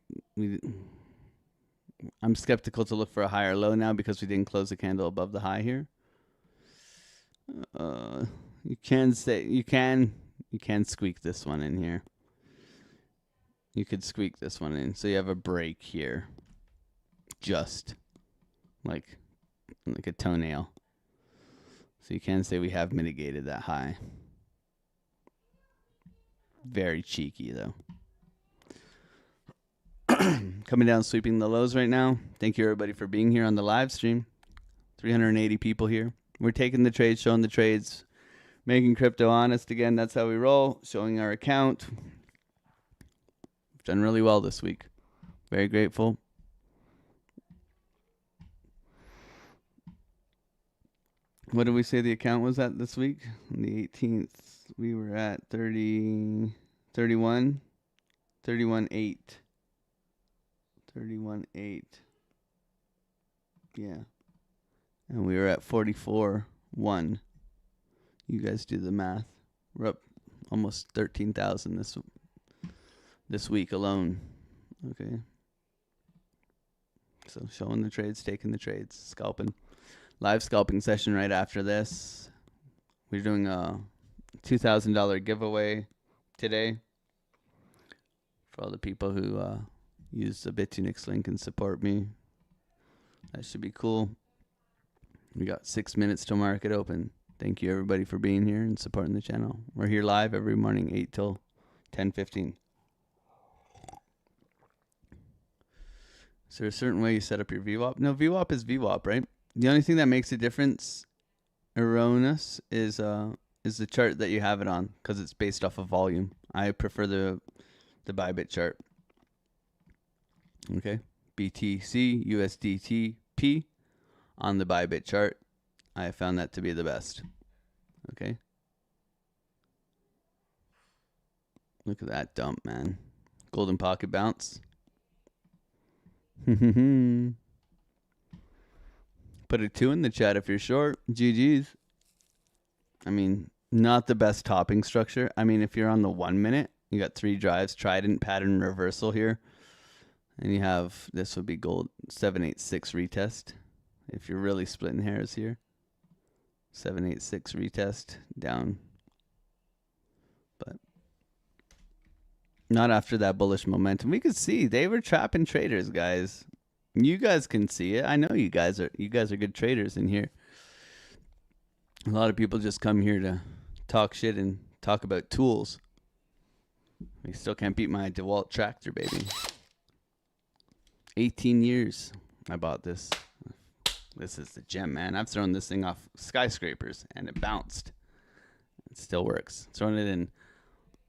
I'm skeptical to look for a higher low now because we didn't close the candle above the high here. You can squeak this one in here. You could squeak this one in. So you have a break here. Just like a toenail. So you can say we have mitigated that high. Very cheeky though. Coming down, sweeping the lows right now. Thank you everybody for being here on the live stream. 380 people here. We're taking the trades, showing the trades, making crypto honest again. That's how we roll. Showing our account. We've done really well this week. Very grateful. What did we say the account was at this week? On the 18th, we were at 31.8. 31.8. Yeah. And we were at 44.1. You guys do the math. We're up almost 13,000 this week alone. Okay. So showing the trades, taking the trades, scalping. Live scalping session right after this. We're doing a $2,000 giveaway today for all the people who use the Bitunix link and support me. That should be cool. We got 6 minutes till market open. Thank you everybody for being here and supporting the channel. We're here live every morning, 8 till 10:15. Is there a certain way you set up your VWAP? No, VWAP is VWAP, right? The only thing that makes a difference, erroneous, is the chart that you have it on, because it's based off of volume. I prefer the Bybit chart. Okay, BTC USDT P on the Bybit chart. I have found that to be the best. Okay. Look at that dump, man. Golden pocket bounce. Put a 2 in the chat if you're short. GG's. I mean, not the best topping structure. I mean, if you're on the 1 minute, you got 3 drives, trident pattern reversal here. And you have, this would be gold, 786 retest. If you're really splitting hairs here. 786 retest down. But not after that bullish momentum. We could see they were trapping traders, guys. You guys can see it. I know you guys are good traders in here. A lot of people just come here to talk shit and talk about tools. We still can't beat my DeWalt tractor, baby. 18 years I bought this. This is the gem, man. I've thrown this thing off skyscrapers and it bounced. It still works. Thrown it in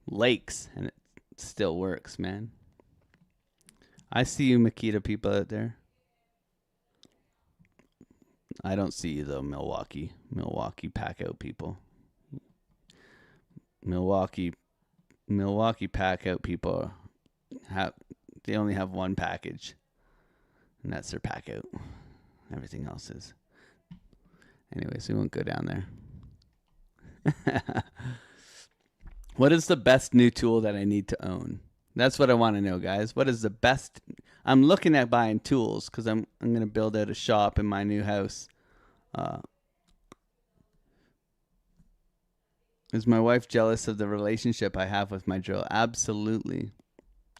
lakes and it still works, man. I see you, Makita people out there. I don't see you though, Milwaukee pack out people. Milwaukee pack out people they only have one package, and that's their pack out. Everything else is. Anyways, we won't go down there. What is the best new tool that I need to own? That's what I want to know, guys. What is the best? I'm looking at buying tools because I'm going to build out a shop in my new house. Is my wife jealous of the relationship I have with my drill? Absolutely.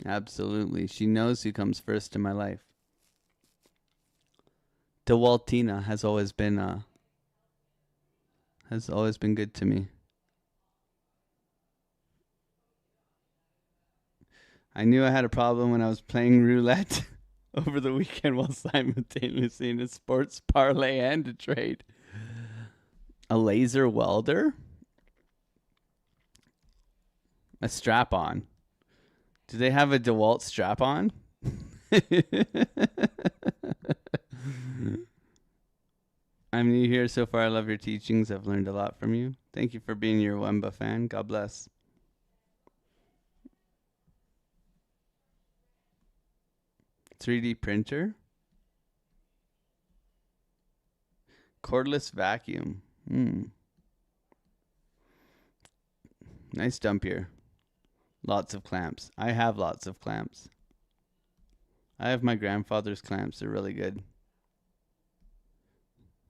Absolutely. She knows who comes first in my life. DeWaltina has always been good to me. I knew I had a problem when I was playing roulette over the weekend while simultaneously in a sports parlay and a trade. A laser welder? A strap-on. Do they have a DeWalt strap-on? I'm new here so far. I love your teachings. I've learned a lot from you. Thank you for being your Wemba fan. God bless. $3D printer. Cordless vacuum. Nice dump here. Lots of clamps. I have lots of clamps. I have my grandfather's clamps. They're really good.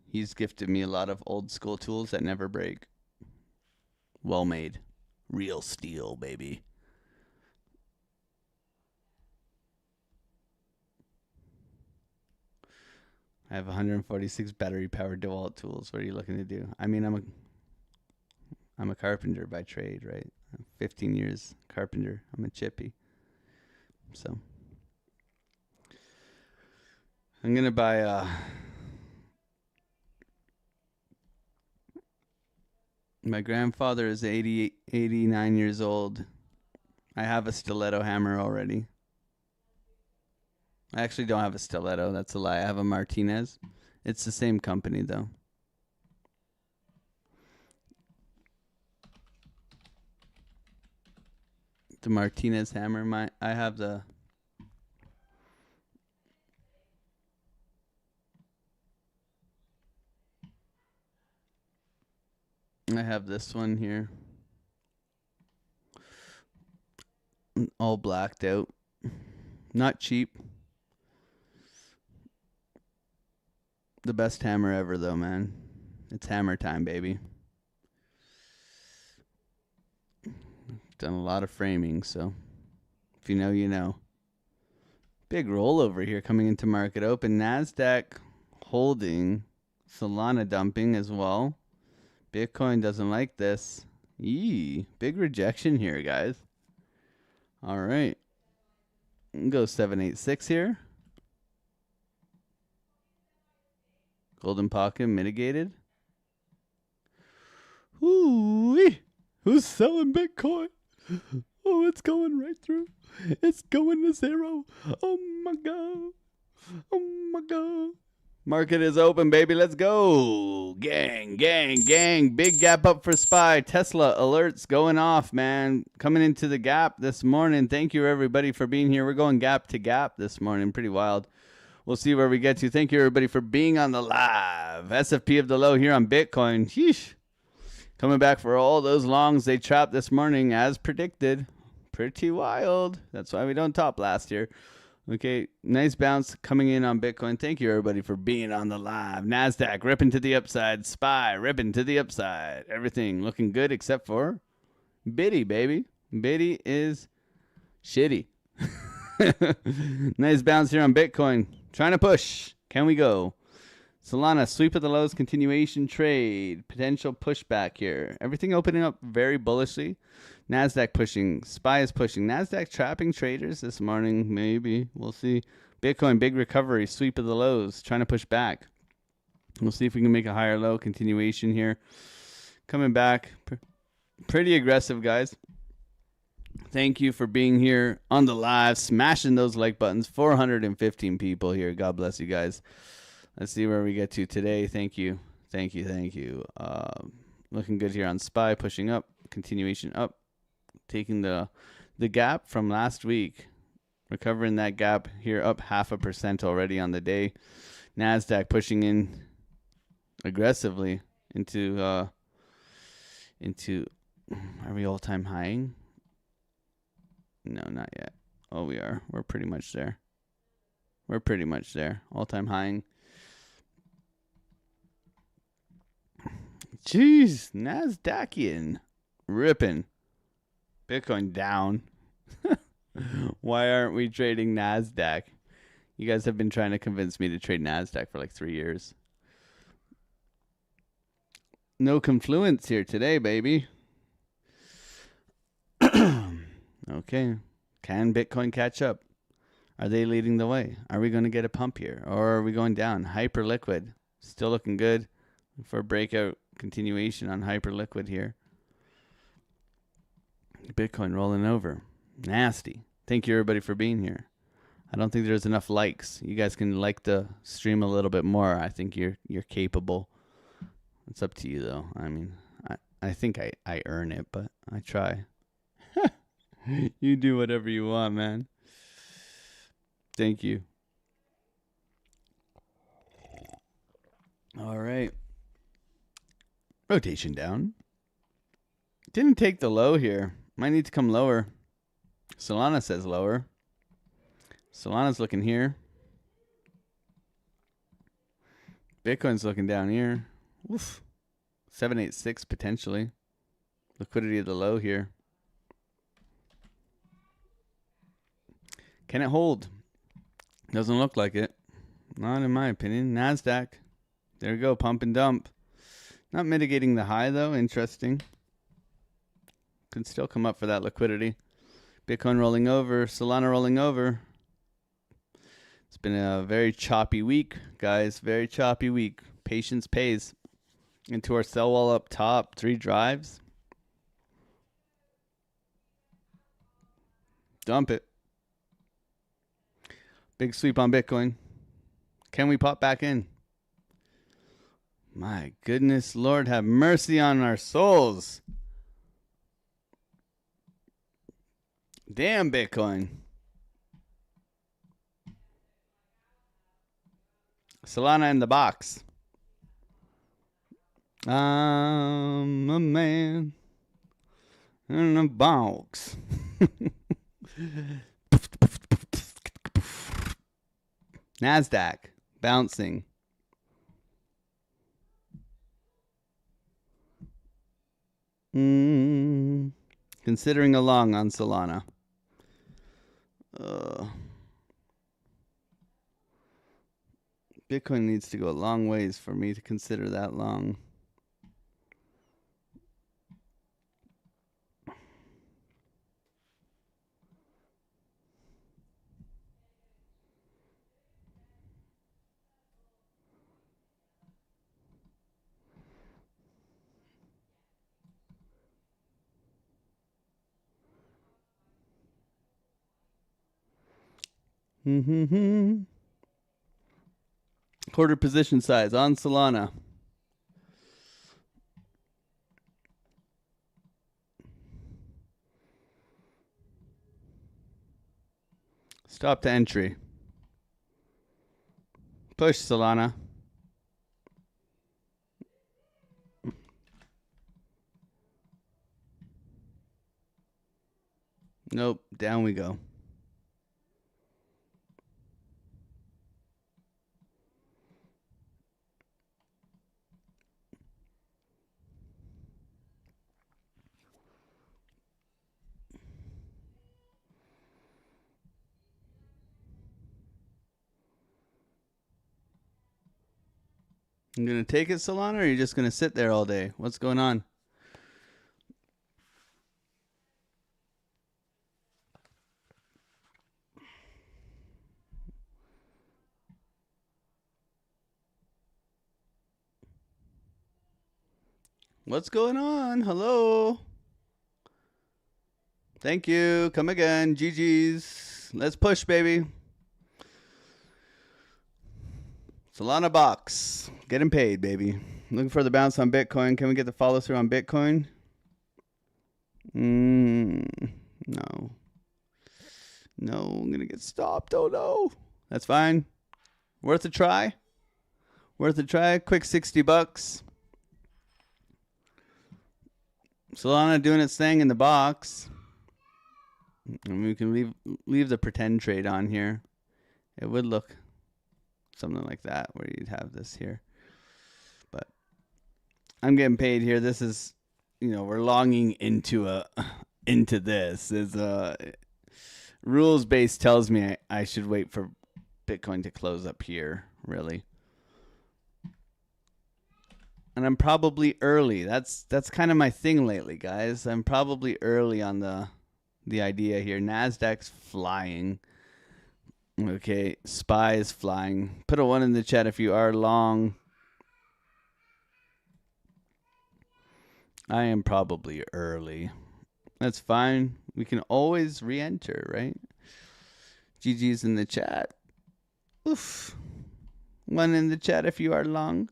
He's gifted me a lot of old school tools that never break. Well made. Real steel, baby. I have 146 battery-powered DeWalt tools. What are you looking to do? I mean, I'm a carpenter by trade, right? 15 years carpenter. I'm a chippy. So I'm going to buy my grandfather is 89 years old. I have a stiletto hammer already. I actually don't have a stiletto. That's a lie. I have a Martinez. It's the same company, though. The Martinez hammer. I have the... I have this one here. All blacked out. Not cheap. The best hammer ever, though, man. It's hammer time, baby. Done a lot of framing, so if you know, you know. Big rollover here coming into market open. NASDAQ holding. Solana dumping as well. Bitcoin doesn't like this. Yee. Big rejection here, guys. All right. Go 786 here. Golden pocket mitigated. Ooh-wee. Who's selling Bitcoin? Oh, it's going right through. It's going to zero. Oh my God. Oh my God. Market is open, baby. Let's go. Gang, gang, gang. Big gap up for SPY. Tesla alerts going off, man. Coming into the gap this morning. Thank you, everybody, for being here. We're going gap to gap this morning. Pretty wild. We'll see where we get to. Thank you, everybody, for being on the live. SFP of the low here on Bitcoin. Sheesh. Coming back for all those longs they trapped this morning as predicted. Pretty wild. That's why we don't top last year. Okay, nice bounce coming in on Bitcoin. Thank you, everybody, for being on the live. NASDAQ ripping to the upside. SPY ripping to the upside. Everything looking good except for Biddy, baby. Biddy is shitty. Nice bounce here on Bitcoin. Trying to push. Can we go? Solana, sweep of the lows, continuation trade. Potential pushback here. Everything opening up very bullishly. NASDAQ pushing. SPY is pushing. NASDAQ trapping traders this morning. Maybe. We'll see. Bitcoin, big recovery. Sweep of the lows. Trying to push back. We'll see if we can make a higher low continuation here. Coming back. Pretty aggressive, guys. Thank you for being here on the live, smashing those like buttons. 415 people here. God bless you guys. Let's see where we get to today. Thank you. Thank you. Thank you. Looking good here on SPY, pushing up, continuation up, taking the gap from last week, recovering that gap here, up 0.5% already on the day. NASDAQ pushing in aggressively into are we all-time highing? No, not yet. Oh, we are. We're pretty much there. We're pretty much there. All-time highing. Jeez, NASDAQian. Ripping. Bitcoin down. Why aren't we trading NASDAQ? You guys have been trying to convince me to trade NASDAQ for like 3 years. No confluence here today, baby. Okay. Can Bitcoin catch up? Are they leading the way? Are we going to get a pump here? Or are we going down? Hyper liquid. Still looking good for a breakout continuation on hyper liquid here. Bitcoin rolling over. Nasty. Thank you, everybody, for being here. I don't think there's enough likes. You guys can like the stream a little bit more. I think you're capable. It's up to you, though. I mean, I think I earn it, but I try. You do whatever you want, man. Thank you. All right. Rotation down. Didn't take the low here. Might need to come lower. Solana says lower. Solana's looking here. Bitcoin's looking down here. Oof. 786 potentially. Liquidity at the low here. Can it hold? Doesn't look like it. Not in my opinion. NASDAQ. There we go. Pump and dump. Not mitigating the high, though. Interesting. Can still come up for that liquidity. Bitcoin rolling over. Solana rolling over. It's been a very choppy week, guys. Very choppy week. Patience pays. Into our sell wall up top. 3 drives. Dump it. Big sweep on Bitcoin. Can we pop back in? My goodness, Lord, have mercy on our souls. Damn, Bitcoin. Solana in the box. I'm a man in a box. NASDAQ bouncing. Considering a long on Solana. Bitcoin needs to go a long ways for me to consider that long. Quarter position size on Solana. Stop to entry. Push Solana. Nope, down we go. You gonna take it, Solana, or are you just gonna sit there all day? What's going on? What's going on? Hello. Thank you. Come again. GG's. Let's push, baby. Solana box. Getting paid, baby. Looking for the bounce on Bitcoin. Can we get the follow through on Bitcoin? No. No, I'm going to get stopped. Oh, no. That's fine. Worth a try. Worth a try. Quick $60. Solana doing its thing in the box. And we can leave the pretend trade on here. It would look something like that where you'd have this here. But I'm getting paid here. This is, we're longing into this. Is rules base tells me I should wait for Bitcoin to close up here, really. And I'm probably early. That's kind of my thing lately, guys. I'm probably early on the idea here. Nasdaq's flying. Okay, SPY is flying. Put a 1 in the chat if you are long. I am probably early. That's fine. We can always re-enter, right? GG's in the chat. Oof. 1 in the chat if you are long.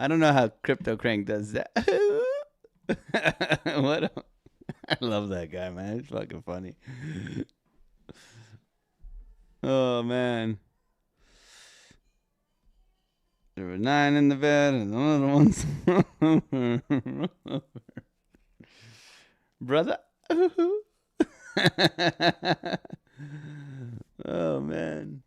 I don't know how Crypto Crank does that. I love that guy, man. It's fucking funny. Oh, man. There were 9 in the bed and another one's brother. Oh, man.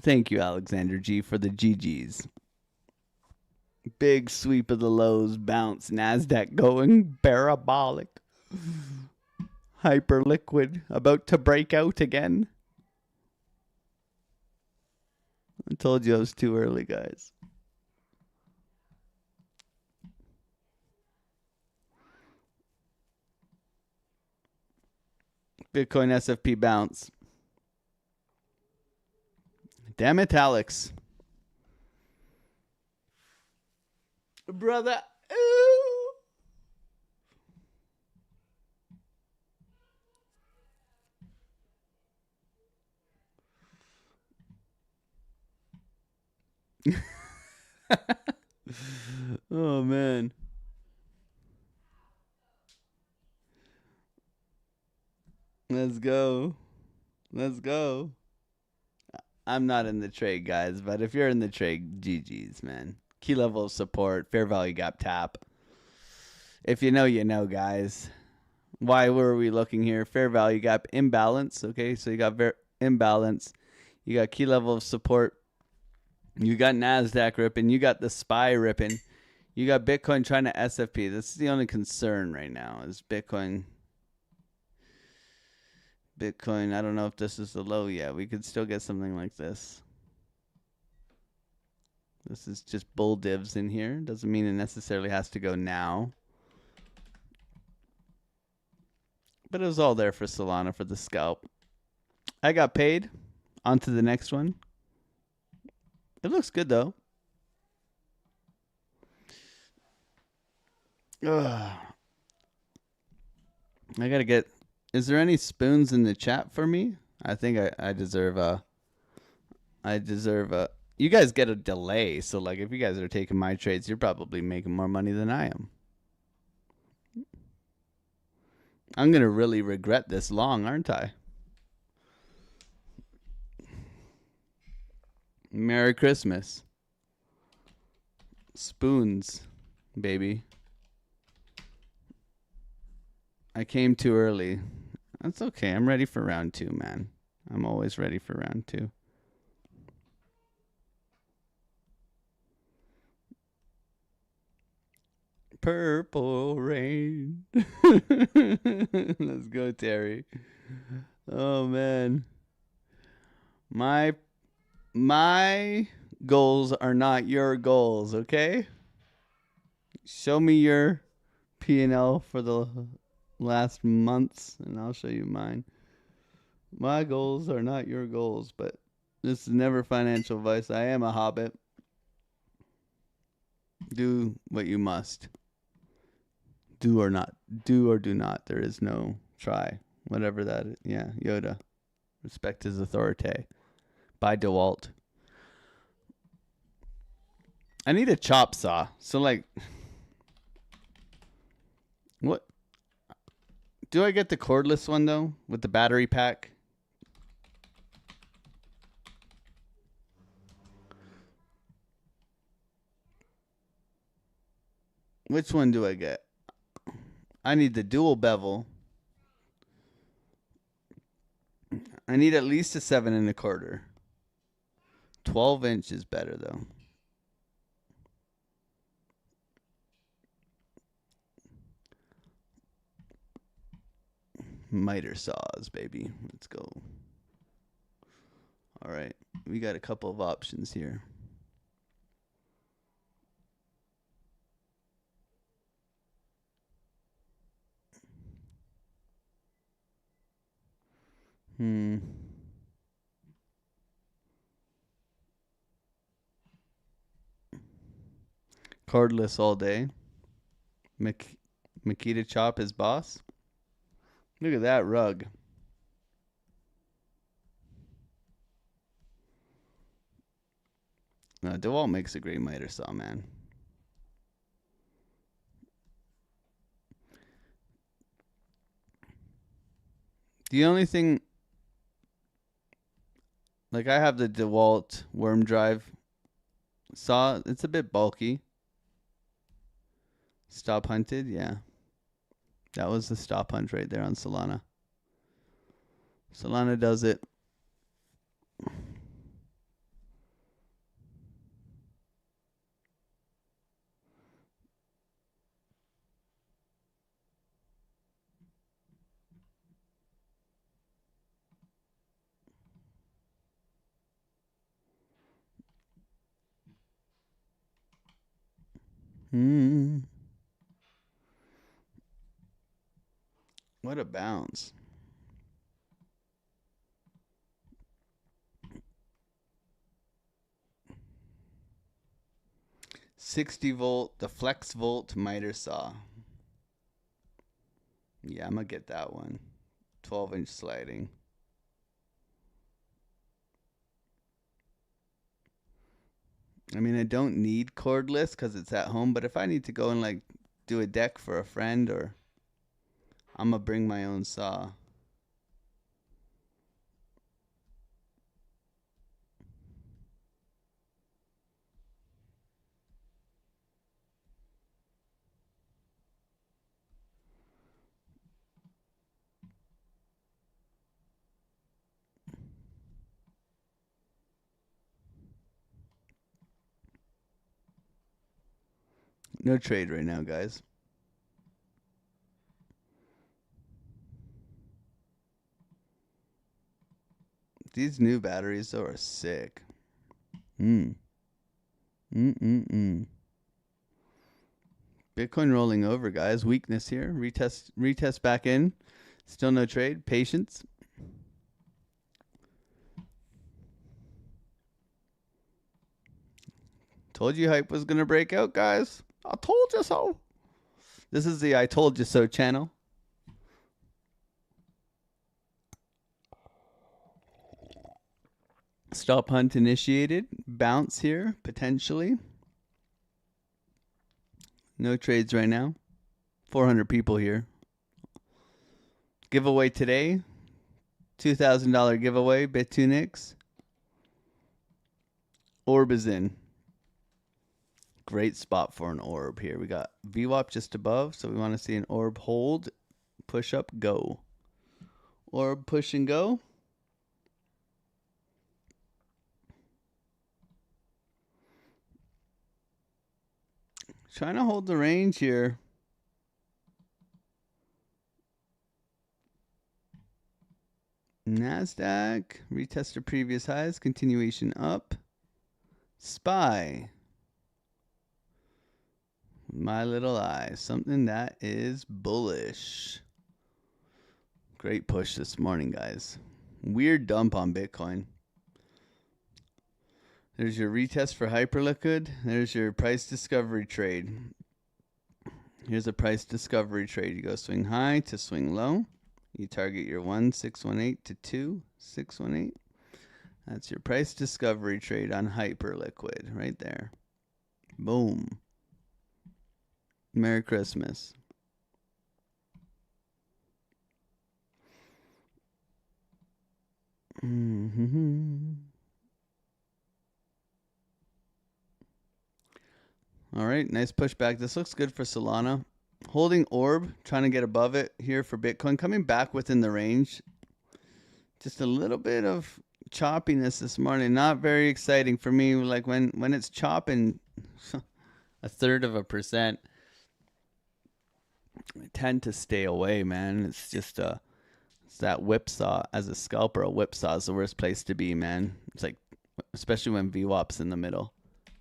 Thank you, Alexander G, for the GGs. Big sweep of the lows, bounce, NASDAQ going parabolic. Hyper liquid, about to break out again. I told you I was too early, guys. Bitcoin SFP bounce. Damn it, Alex. Brother. Ooh. Oh, man. Let's go. Let's go. I'm not in the trade, guys, but if you're in the trade, GG's, man. Key level of support, fair value gap tap. If you know, guys. Why were we looking here? Fair value gap imbalance. Okay, so you got imbalance. You got key level of support. You got NASDAQ ripping. You got the SPY ripping. You got Bitcoin trying to SFP. This is the only concern right now is Bitcoin. Bitcoin, I don't know if this is the low yet. We could still get something like this. This is just bull divs in here. Doesn't mean it necessarily has to go now. But it was all there for Solana for the scalp. I got paid. On to the next one. It looks good, though. Ugh. I got to get... Is there any spoons in the chat for me? I think I deserve a... You guys get a delay, so like if you guys are taking my trades, you're probably making more money than I am. I'm going to really regret this long, aren't I? Merry Christmas. Spoons, baby. I came too early. That's okay. I'm ready for round 2, man. I'm always ready for round 2. Purple rain. Let's go, Terry. Oh, man. My goals are not your goals, okay? Show me your P&L for the last months, and I'll show you mine. My goals are not your goals, but This is never financial advice. I am a hobbit. Do what you must. Do or not. Do or do not. There is no try. Whatever that is. Yeah, Yoda. Respect his authority. By DeWalt. I need a chop saw. So, like, what? Do I get the cordless one, though, with the battery pack? Which one do I get? I need the dual bevel. I need at least a 7 1/4. 12-inch is better, though. Miter saws, baby. Let's go. All right. We got a couple of options here. Cordless all day. Makita chop is boss. Look at that rug. No, DeWalt makes a great miter saw, man. The only thing, like, I have the DeWalt worm drive saw. It's a bit bulky. Stop hunted, yeah. That was the stop hunt right there on Solana. Solana does it. What a bounce. $60-volt, the flex volt miter saw. Yeah, I'm gonna get that one. 12-inch sliding. I mean, I don't need cordless because it's at home, but if I need to go and, like, do a deck for a friend, or I'm gonna bring my own saw. No trade right now, guys. These new batteries, though, are sick. Bitcoin rolling over, guys. Weakness here. Retest back in. Still no trade. Patience. Told you hype was going to break out, guys. I told you so. This is the I told you so channel. Stop hunt initiated. Bounce here, potentially. No trades right now. 400 people here. Giveaway today. $2,000 giveaway. Bitunix. Orb is in. Great spot for an orb here. We got VWAP just above, so we want to see an orb hold, push up, go. Orb, push and go. Trying to hold the range here. NASDAQ, retest of previous highs, continuation up. SPY. My little eye, something that is bullish. Great push this morning, guys. Weird dump on Bitcoin. There's your retest for Hyperliquid. There's your price discovery trade. Here's a price discovery trade. You go swing high to swing low. You target your 1618 to 2618. That's your price discovery trade on Hyperliquid right there. Boom. Merry Christmas. All right, nice pushback. This looks good for Solana. Holding orb, trying to get above it here for Bitcoin. Coming back within the range. Just a little bit of choppiness this morning. Not very exciting for me. Like when it's chopping 1/3%, I tend to stay away, man. It's just it's that whipsaw. As a scalper, a whipsaw is the worst place to be, man. It's like, especially when VWAP's in the middle.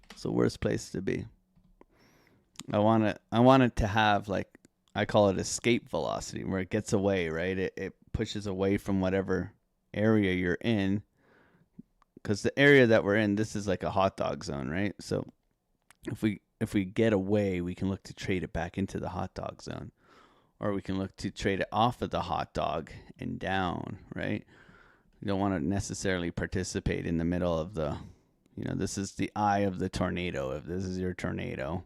It's the worst place to be. I want it to have, like, I call it escape velocity, where it gets away, right? It pushes away from whatever area you're in. Because the area that we're in, this is like a hot dog zone, right? So if we get away, we can look to trade it back into the hot dog zone. Or we can look to trade it off of the hot dog and down, right? You don't want to necessarily participate in the middle of the, this is the eye of the tornado. If this is your tornado,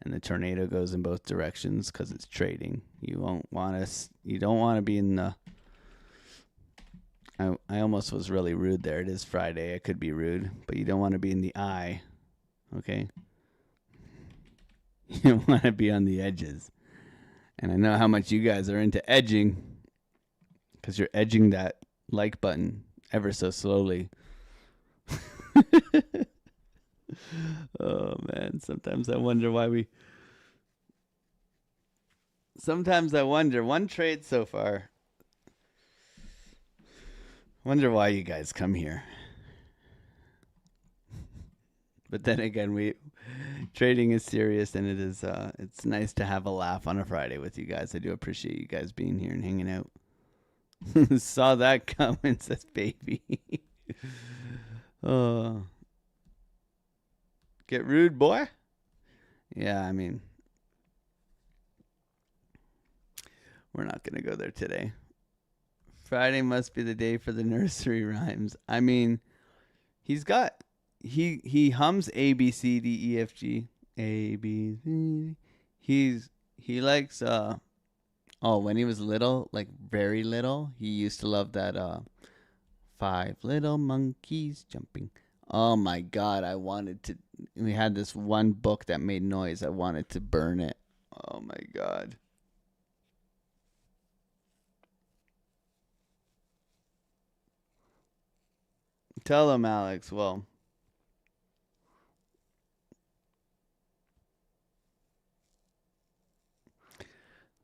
and the tornado goes in both directions because it's trading, you don't want to be in the, I almost was really rude there. It is Friday. I could be rude, but you don't want to be in the eye, okay? You don't want to be on the edges. And I know how much you guys are into edging, because you're edging that like button ever so slowly. Oh, man. Sometimes I wonder one trade so far. Wonder why you guys come here. But then again, trading is serious, and it's nice to have a laugh on a Friday with you guys. I do appreciate you guys being here and hanging out. Saw that coming, says baby. Oh. Get rude, boy. Yeah, I mean, we're not going to go there today. Friday must be the day for the nursery rhymes. I mean, he hums A, B, C, D, E, F, G, A, B, C. He likes, when he was little, like very little, he used to love that, 5 little monkeys jumping. Oh my God, we had this one book that made noise. I wanted to burn it. Oh my God. Tell him, Alex. Well,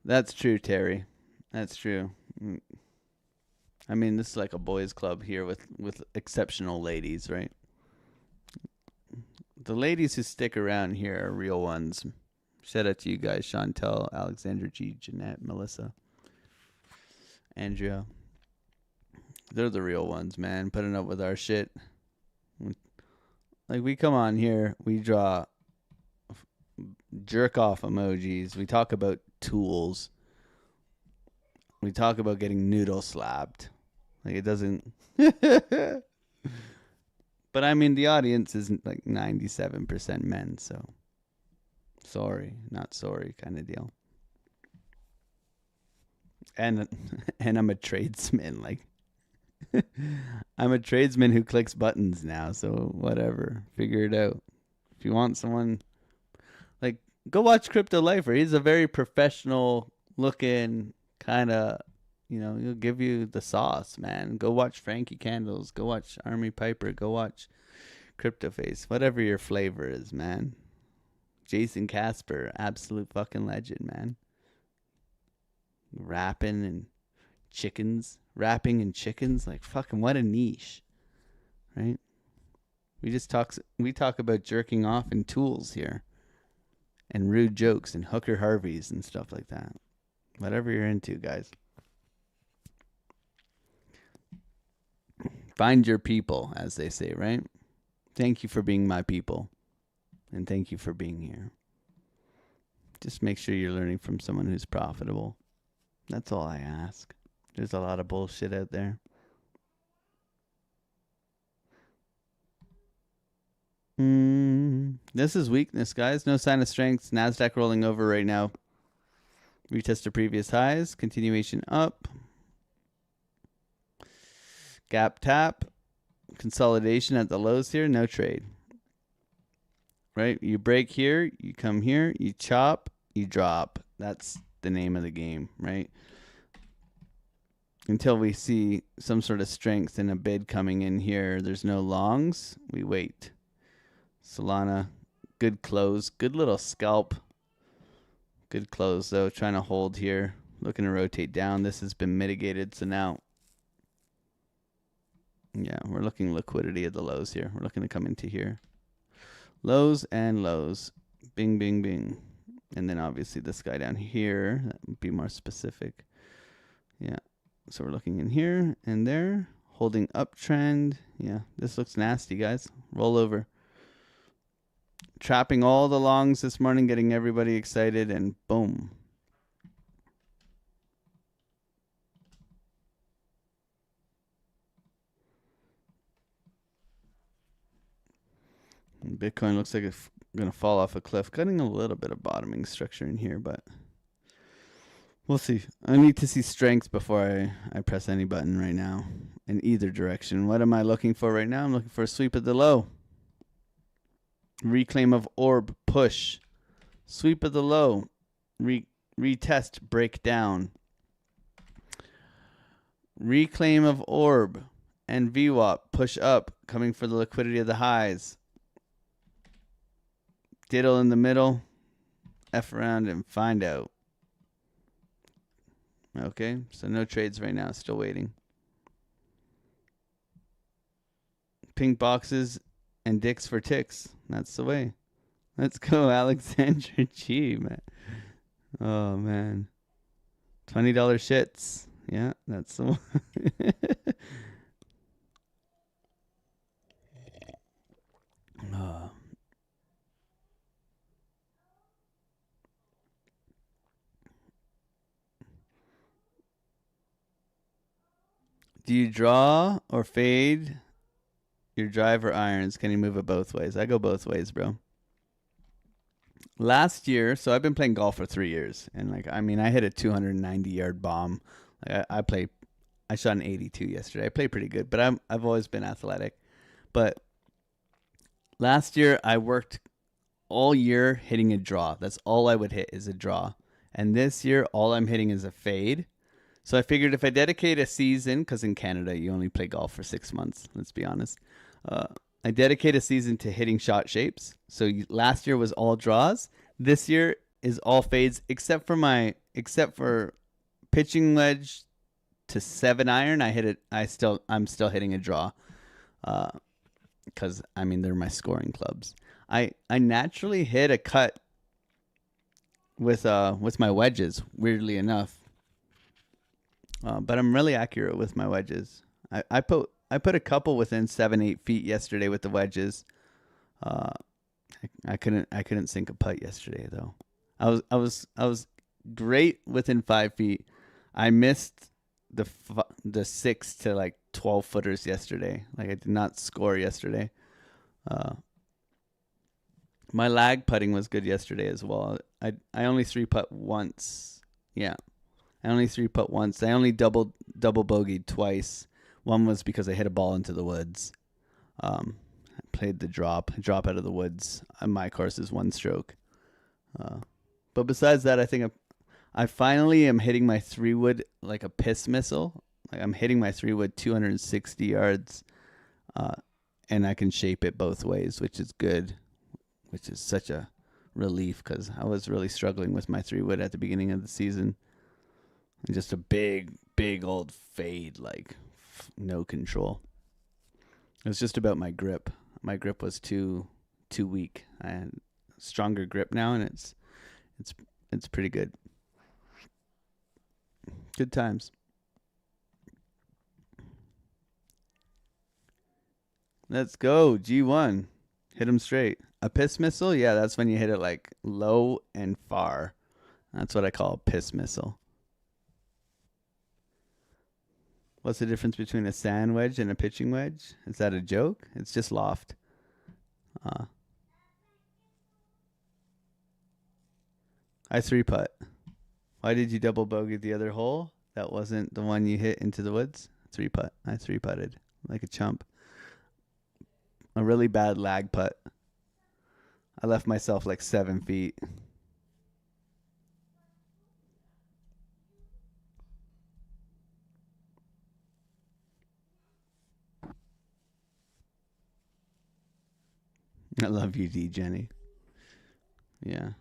that's true, Terry. That's true. I mean, this is like a boys' club here with exceptional ladies, right? The ladies who stick around here are real ones. Shout out to you guys, Chantel, Alexandra G, Jeanette, Melissa, Andrea. They're the real ones, man. Putting up with our shit. Like, we come on here, we draw jerk off emojis. We talk about tools. We talk about getting noodle slapped. Like, it doesn't. But I mean, the audience is like 97% men, so sorry, not sorry kind of deal. And I'm a tradesman, like. I'm a tradesman who clicks buttons now, so whatever. Figure it out. If you want someone, like, go watch Crypto Lifer. He's a very professional looking kind of, he'll give you the sauce, man. Go watch Frankie Candles. Go watch Army Piper. Go watch Crypto Face. Whatever your flavor is, man. Jason Casper, absolute fucking legend, man. Rapping and chickens. Rapping and chickens, like, fucking what a niche, right? We talk about jerking off and tools here, and rude jokes and hooker Harveys and stuff like that. Whatever you're into, guys. Find your people, as they say, right? Thank you for being my people. And thank you for being here. Just make sure you're learning from someone who's profitable. That's all I ask. There's a lot of bullshit out there. This is weakness, guys. No sign of strength. NASDAQ rolling over right now. Retest to previous highs. Continuation up. Gap tap. Consolidation at the lows here. No trade. Right? You break here. You come here. You chop. You drop. That's the name of the game, right? Until we see some sort of strength in a bid coming in here. There's no longs. We wait. Solana, good close. Good little scalp. Good close, though. Trying to hold here. Looking to rotate down. This has been mitigated. So now, yeah, we're looking liquidity at the lows here. We're looking to come into here. Lows and lows. Bing, bing, bing. And then obviously this guy down here. That would be more specific. Yeah. So we're looking in here and there. Holding uptrend. Yeah, this looks nasty, guys. Roll over. Trapping all the longs this morning, getting everybody excited, and boom. Bitcoin looks like it's going to fall off a cliff. Cutting a little bit of bottoming structure in here, but we'll see. I need to see strength before I press any button right now in either direction. What am I looking for right now? I'm looking for a sweep at the low. Reclaim of orb, push. Sweep of the low. Retest, break down. Reclaim of orb and VWAP, push up, coming for the liquidity of the highs. Diddle in the middle. F around and find out. Okay, so no trades right now, still waiting. Pink boxes and dicks for ticks. That's the way. Let's go, Alexandra G, man. Oh, man. $20 shits. Yeah, that's the one. Oh. Do you draw or fade your driver irons? Can you move it both ways? I go both ways, bro. Last year, so I've been playing golf for 3 years, and I hit a 290-yard bomb. I shot an 82 yesterday. I play pretty good, but I've always been athletic. But last year, I worked all year hitting a draw. That's all I would hit is a draw. And this year, all I'm hitting is a fade. So I figured if I dedicate a season, because in Canada, you only play golf for 6 months, let's be honest. I dedicate a season to hitting shot shapes. So last year was all draws. This year is all fades, except for pitching wedge to 7-iron. I'm still hitting a draw, because they're my scoring clubs. I naturally hit a cut with my wedges, weirdly enough. But I'm really accurate with my wedges. I put a couple within 7-8 feet yesterday with the wedges. I couldn't sink a putt yesterday though. I was great within 5 feet. I missed the 6 to 12 footers yesterday. I did not score yesterday. My lag putting was good yesterday as well. I only 3-putt once. Yeah. I only 3-putt once. I only double bogeyed twice. One was because I hit a ball into the woods. I played the drop out of the woods. My course is 1 stroke. But besides that, I think I finally am hitting my 3-wood like a piss missile. I'm hitting my 3-wood 260 yards, and I can shape it both ways, which is good, which is such a relief because I was really struggling with my 3-wood at the beginning of the season. Just a big old fade, no control. It was just about my grip. My grip was too weak. I had stronger grip now, and it's pretty good. Good times. Let's go. G1. Hit him straight. A piss missile? Yeah, that's when you hit it like low and far. That's what I call a piss missile. What's the difference between a sand wedge and a pitching wedge? Is that a joke? It's just loft. I 3-putt. Why did you double bogey the other hole? That wasn't the one you hit into the woods? 3-putt. I 3-putted like a chump. A really bad lag putt. I left myself like 7 feet. I love you, D. Jenny. Yeah.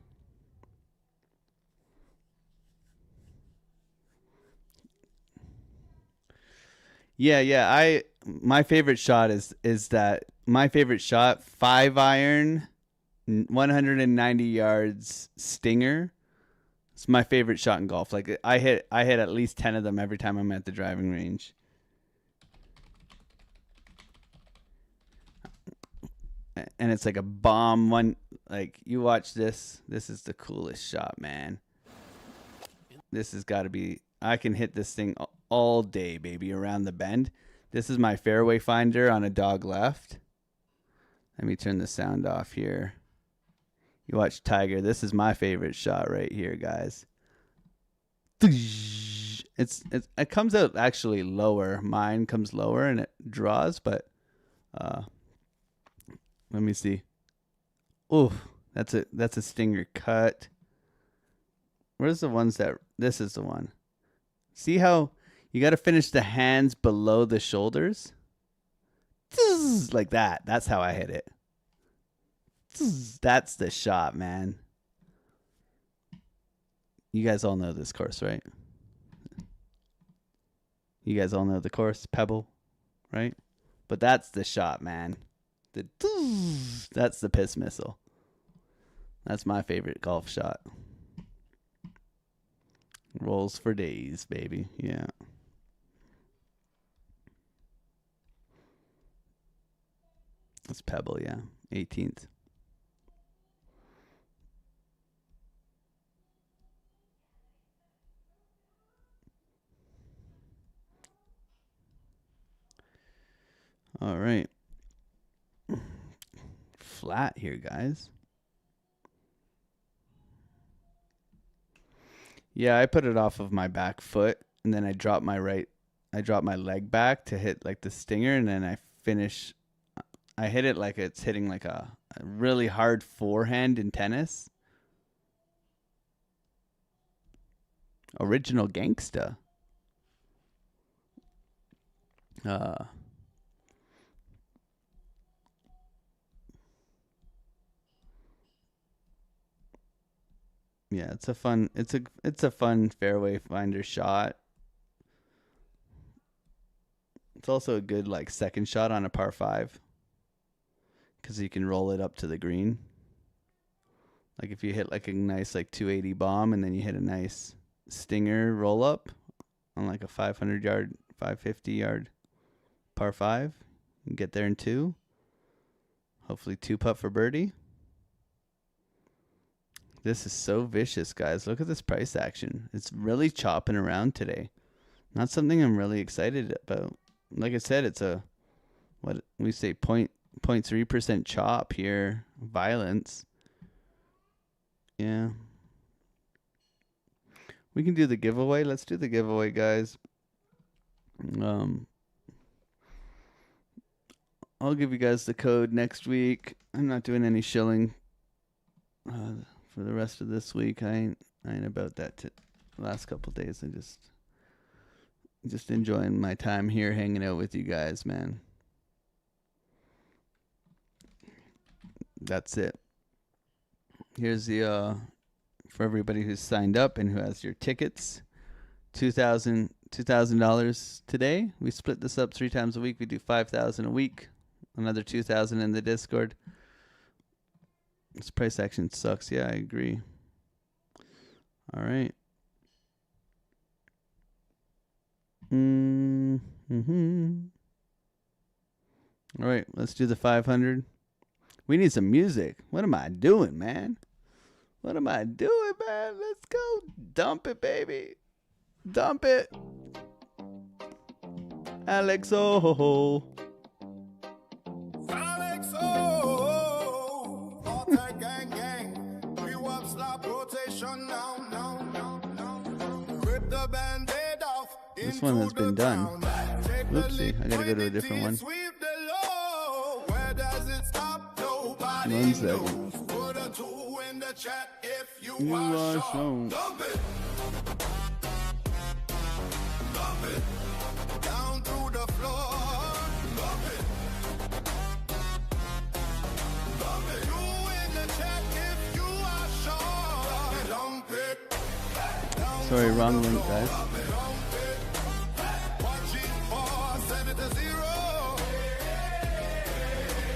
Yeah. My favorite shot is that my favorite shot, 5-iron, 190 yards stinger. It's my favorite shot in golf. Like I hit at least 10 of them every time I'm at the driving range. And it's like a bomb one. Like you watch this. This is the coolest shot, man. This has got to be. I can hit this thing all day, baby, around the bend. This is my fairway finder on a dog left. Let me turn the sound off here. You watch Tiger. This is my favorite shot right here, guys. It comes out actually lower. Mine comes lower and it draws, but let me see. Ooh, that's a stinger cut. Where's the ones that this is the one? See how you got to finish the hands below the shoulders? Like that. That's how I hit it. That's the shot, man. You guys all know this course, right? You guys all know the course, Pebble, right? But that's the shot, man. That's the piss missile. That's my favorite golf shot. Rolls for days, baby. Yeah. It's Pebble, yeah. 18th. All right. Flat here, guys. Yeah, I put it off of my back foot, and then I drop my leg back to hit like the stinger, and then I hit it like it's hitting like a really hard forehand in tennis. Original gangsta. Yeah, it's a fun fairway finder shot. It's also a good like second shot on a par 5 because you can roll it up to the green. Like if you hit like a nice like 280 bomb and then you hit a nice stinger roll up on like a 500 yard, 550 yard par 5, you can get there in 2. Hopefully 2-putt for birdie. This is so vicious, guys. Look at this price action. It's really chopping around today. Not something I'm really excited about. Like I said, it's a, what we say, 0.3% chop here. Violence. Yeah. We can do the giveaway. Let's do the giveaway, guys. I'll give you guys the code next week. I'm not doing any shilling. For the rest of this week, I ain't about that. The last couple of days, I just enjoying my time here, hanging out with you guys, man. That's it. Here's the for everybody who's signed up and who has your tickets. $2,000 today. We split this up 3 times a week. We do $5,000 a week. Another $2,000 in the Discord. This price action sucks. Yeah, I agree. All right. All right, let's do the 500. We need some music. What am I doing, man? What am I doing, man? Let's go. Dump it, baby. Dump it. AlexO. Gang, gang. We want slap rotation now, now, now, now. Rip the band-aid off. This one has been done. Oopsie, I gotta go to a different one. Sweep the low. Where does it stop? Nobody 1 second. knows. Put a 2 in the chat if you You are are sure. shown. Dump it. Dump it. Down through the floor. Dump it. Dump it. 2 in the chat if you are sure. Dump it. Down Sorry, through wrong the link, floor. guys. Dump it. Watch it for 7 to 0.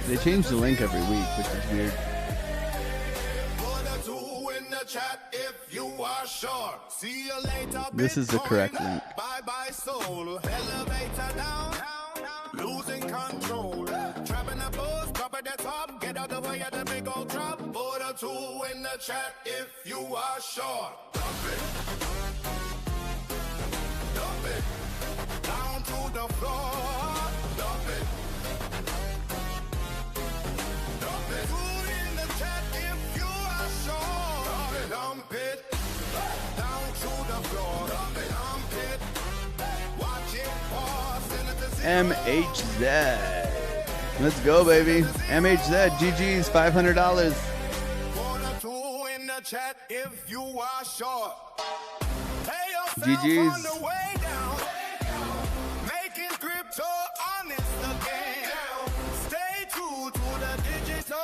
They change the link every week, which is weird. Put a 2 in the chat if you are sure. See you later. This is the correct Bitcoin. link. Bye bye soul. Elevator down. Losing control. Trapping the boost, drop at the top. Get out the way of the big old drop. Put a 2 in the chat if you are sure. Dump it. Dump it. Down to the floor. Dump it. Dump it. 2 in the chat if you are sure. Dump it. Down to the floor. Dump it. Dump it. Watch it pause. Send it to 0. MHZ. Let's go, baby. MHZ. GG's $500. Put a 2 in the chat if you are sure. Pay yourself GG's. on the way down. Making crypto honest again. Stay true to the digital.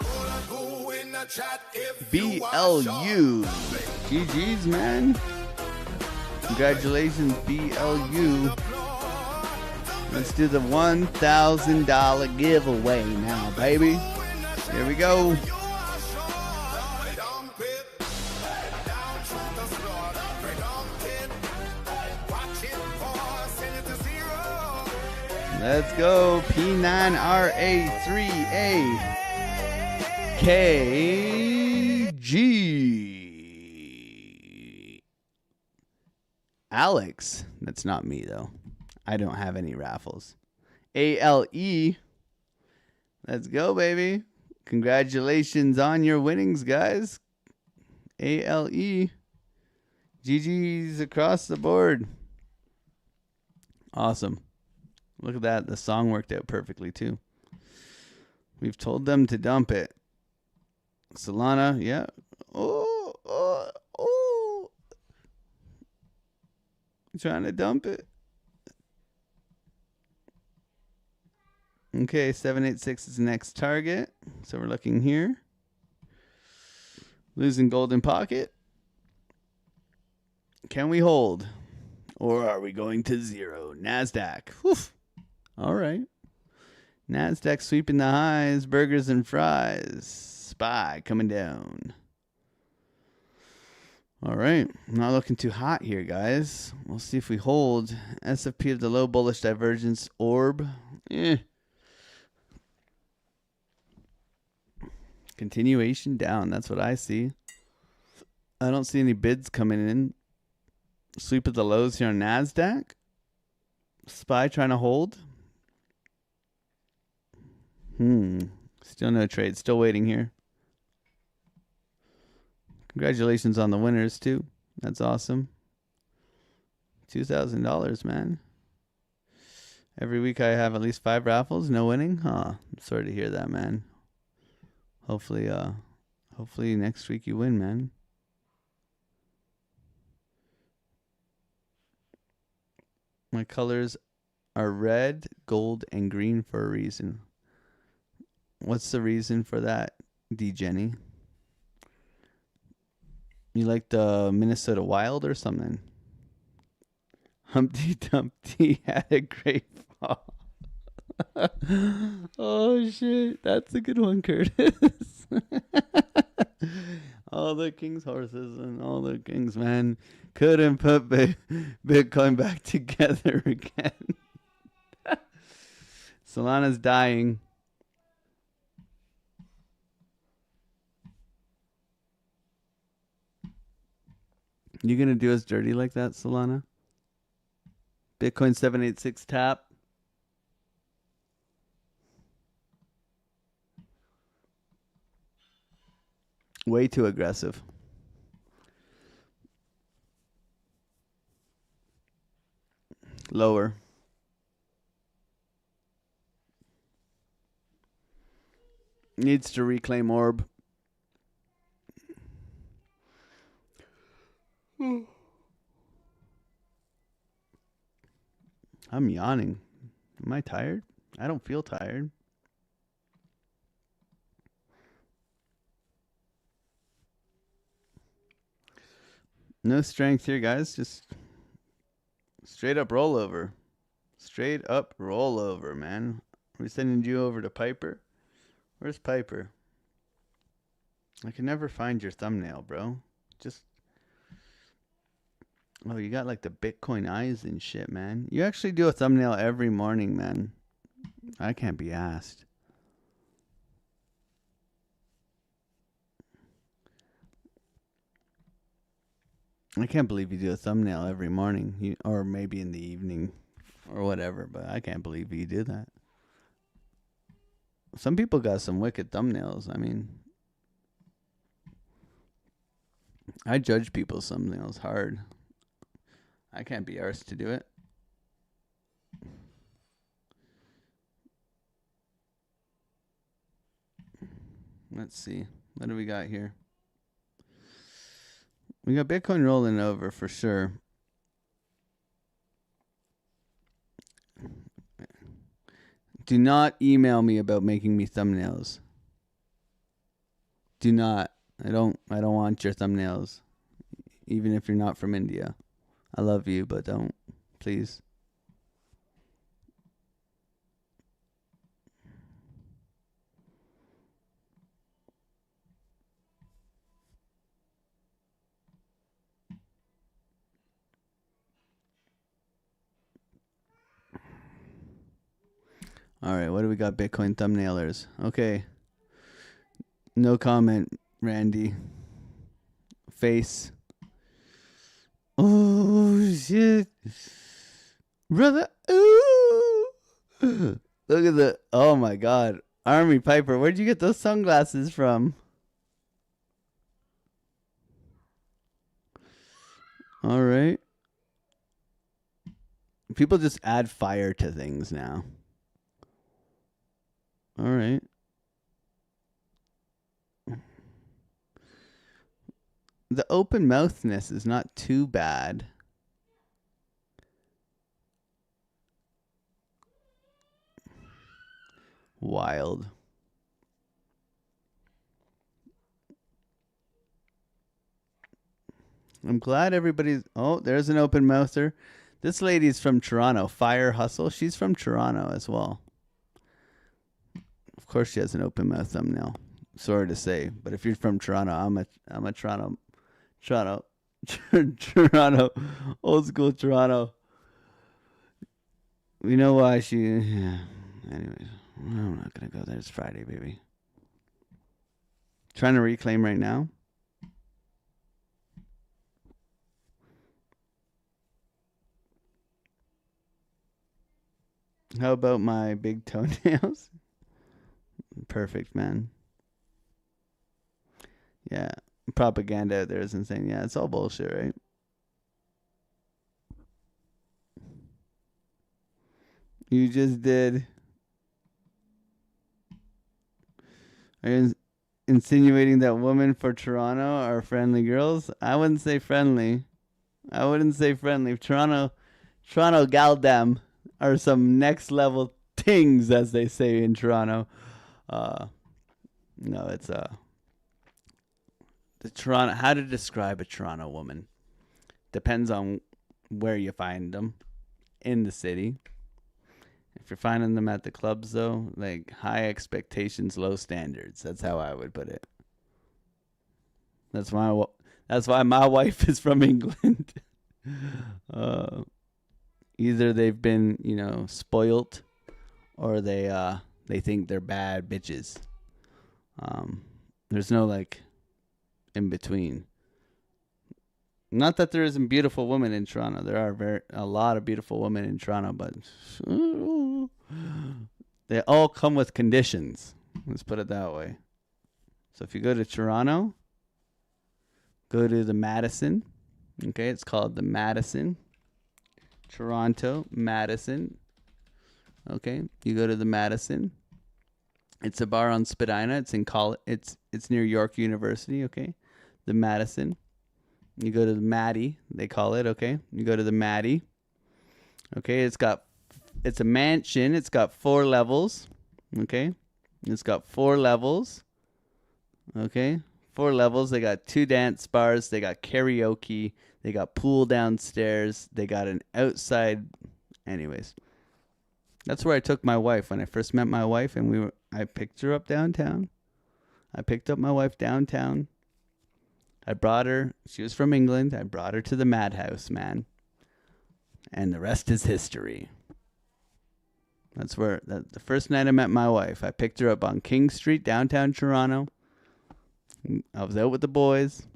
Put a 2 in the chat if you are BLU. sure. GG's, man. Congratulations, BLU. Let's do the $1,000 giveaway now, baby. Here we go. Let's go. P9RA3A KG. Alex. That's not me, though. I don't have any raffles. ALE. Let's go, baby. Congratulations on your winnings, guys. ALE. GG's across the board. Awesome. Look at that. The song worked out perfectly, too. We've told them to dump it. Solana, yeah. Oh. Trying to dump it. Okay, 786 is the next target. So we're looking here. Losing golden pocket. Can we hold? Or are we going to zero? NASDAQ. Whew. All right. NASDAQ sweeping the highs. Burgers and fries. SPY coming down. All right. Not looking too hot here, guys. We'll see if we hold. SFP of the low bullish divergence. Orb. Continuation down. That's what I see. I don't see any bids coming in. Sweep of the lows here on NASDAQ. SPY trying to hold. Still no trade. Still waiting here. Congratulations on the winners, too. That's awesome. $2,000, man. Every week I have at least 5 raffles. No winning? I'm sorry to hear that, man. Hopefully next week you win, man. My colors are red, gold, and green for a reason. What's the reason for that, D. Jenny? You like the Minnesota Wild or something? Humpty Dumpty had a great fall. Oh, shit. That's a good one, Curtis. All the king's horses and all the kings, man. couldn't put Bitcoin back together again. Solana's dying. You gonna do us dirty like that, Solana? Bitcoin 786 tap. Way too aggressive. Lower. Needs to reclaim orb. I'm yawning. Am I tired? I don't feel tired. No strength here, guys. Just straight up rollover. Straight up rollover, man. Are we sending you over to Piper? Where's Piper? I can never find your thumbnail, bro. Just... Oh, you got like the Bitcoin eyes and shit, man. You actually do a thumbnail every morning, man. I can't be asked. I can't believe you do a thumbnail every morning. Or maybe in the evening or whatever, but I can't believe you do that. Some people got some wicked thumbnails. I mean, I judge people's thumbnails hard. I can't be arsed to do it. Let's see. What do we got here? We got Bitcoin rolling over for sure. Do not email me about making me thumbnails. Do not. I don't want your thumbnails. Even if you're not from India. I love you, but don't. Please. All right, what do we got? Bitcoin thumbnailers. Okay. No comment, Randy. Face. Oh, shit. Brother. Ooh. Look at the... Oh, my God. Army Piper, where'd you get those sunglasses from? All right. People just add fire to things now. All right. The open mouthness is not too bad. Wild. I'm glad everybody's... Oh, there's an open mouther. This lady's from Toronto. Fire Hustle. She's from Toronto as well. Of course she has an open mouth thumbnail. Sorry to say, but if you're from Toronto, I'm a Toronto, Toronto, old school Toronto. We know why she. Yeah. Anyways, I'm not gonna go there. It's Friday, baby. Trying to reclaim right now. How about my big toenails? Perfect, man. Yeah, propaganda out there is insane. Yeah, it's all bullshit, right? You just did. Are you insinuating that women for Toronto are friendly girls? I wouldn't say friendly. Toronto gal dem are some next level things, as they say in Toronto. No, it's the Toronto. How to describe a Toronto woman depends on where you find them in the city. If you're finding them at the clubs, though, like high expectations, low standards. That's how I would put it. That's why my wife is from England. Either they've been, spoilt, or they think they're bad bitches. There's no in between. Not that there isn't beautiful women in Toronto. There are a lot of beautiful women in Toronto, but they all come with conditions. Let's put it that way. So if you go to Toronto, go to the Madison. Okay, it's called the Madison. Toronto, Madison. Okay, you go to the Madison. It's a bar on Spadina. It's in It's near York University. Okay, the Madison. You go to the Maddie, they call it. Okay, you go to the Maddie. Okay, it's a mansion. It's got 4 levels. Okay, it's got 4 levels. Okay, 4 levels. They got 2 dance bars. They got karaoke. They got pool downstairs. They got an outside. Anyways, that's where I took my wife when I first met my wife, and I picked her up downtown. I picked up my wife downtown. I brought her. She was from England. I brought her to the Madhouse, man. And the rest is history. That's where the first night I met my wife. I picked her up on King Street, downtown Toronto. I was out with the boys,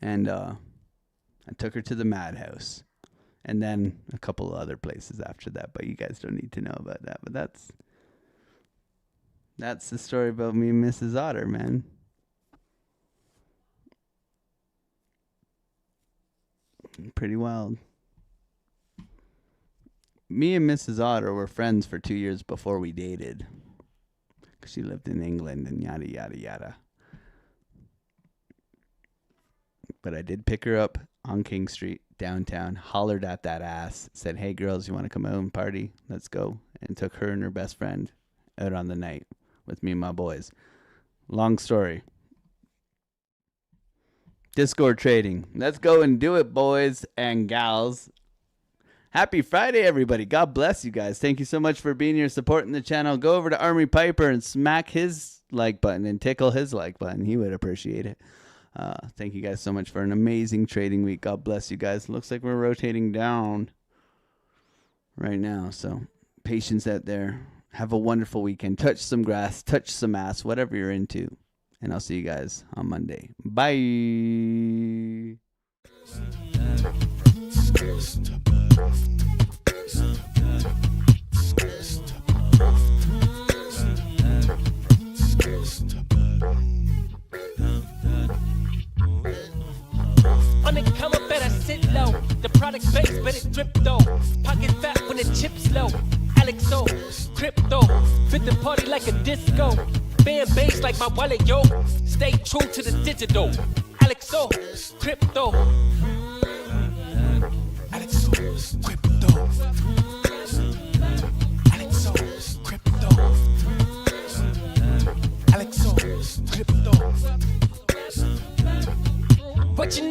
and I took her to the Madhouse, and then a couple of other places after that. But you guys don't need to know about that. But that's the story about me and Mrs. Otter, man. Pretty wild. Me and Mrs. Otter were friends for 2 years before we dated, because she lived in England and yada yada yada. But I did pick her up on King Street, downtown, hollered at that ass, said, "Hey girls, you want to come out and party? Let's go." And took her and her best friend out on the night with me and my boys. Long story. Discord trading. Let's go and do it, boys and gals. Happy Friday, everybody. God bless you guys. Thank you so much for being here, supporting the channel. Go over to Army Piper and smack his like button and tickle his like button. He would appreciate it. Thank you guys so much for an amazing trading week. God bless you guys. Looks like we're rotating down right now. So patience out there. Have a wonderful weekend. Touch some grass, touch some ass, whatever you're into. And I'll see you guys on Monday. Bye. On the come up, better sit low. The product base, but it drip though. Pocket fat when the chip's low. AlexOCrypto, fit the party like a disco. Band bass like my wallet, yo. Stay true to the digital. AlexOCrypto. AlexOCrypto. AlexOCrypto. AlexOCrypto.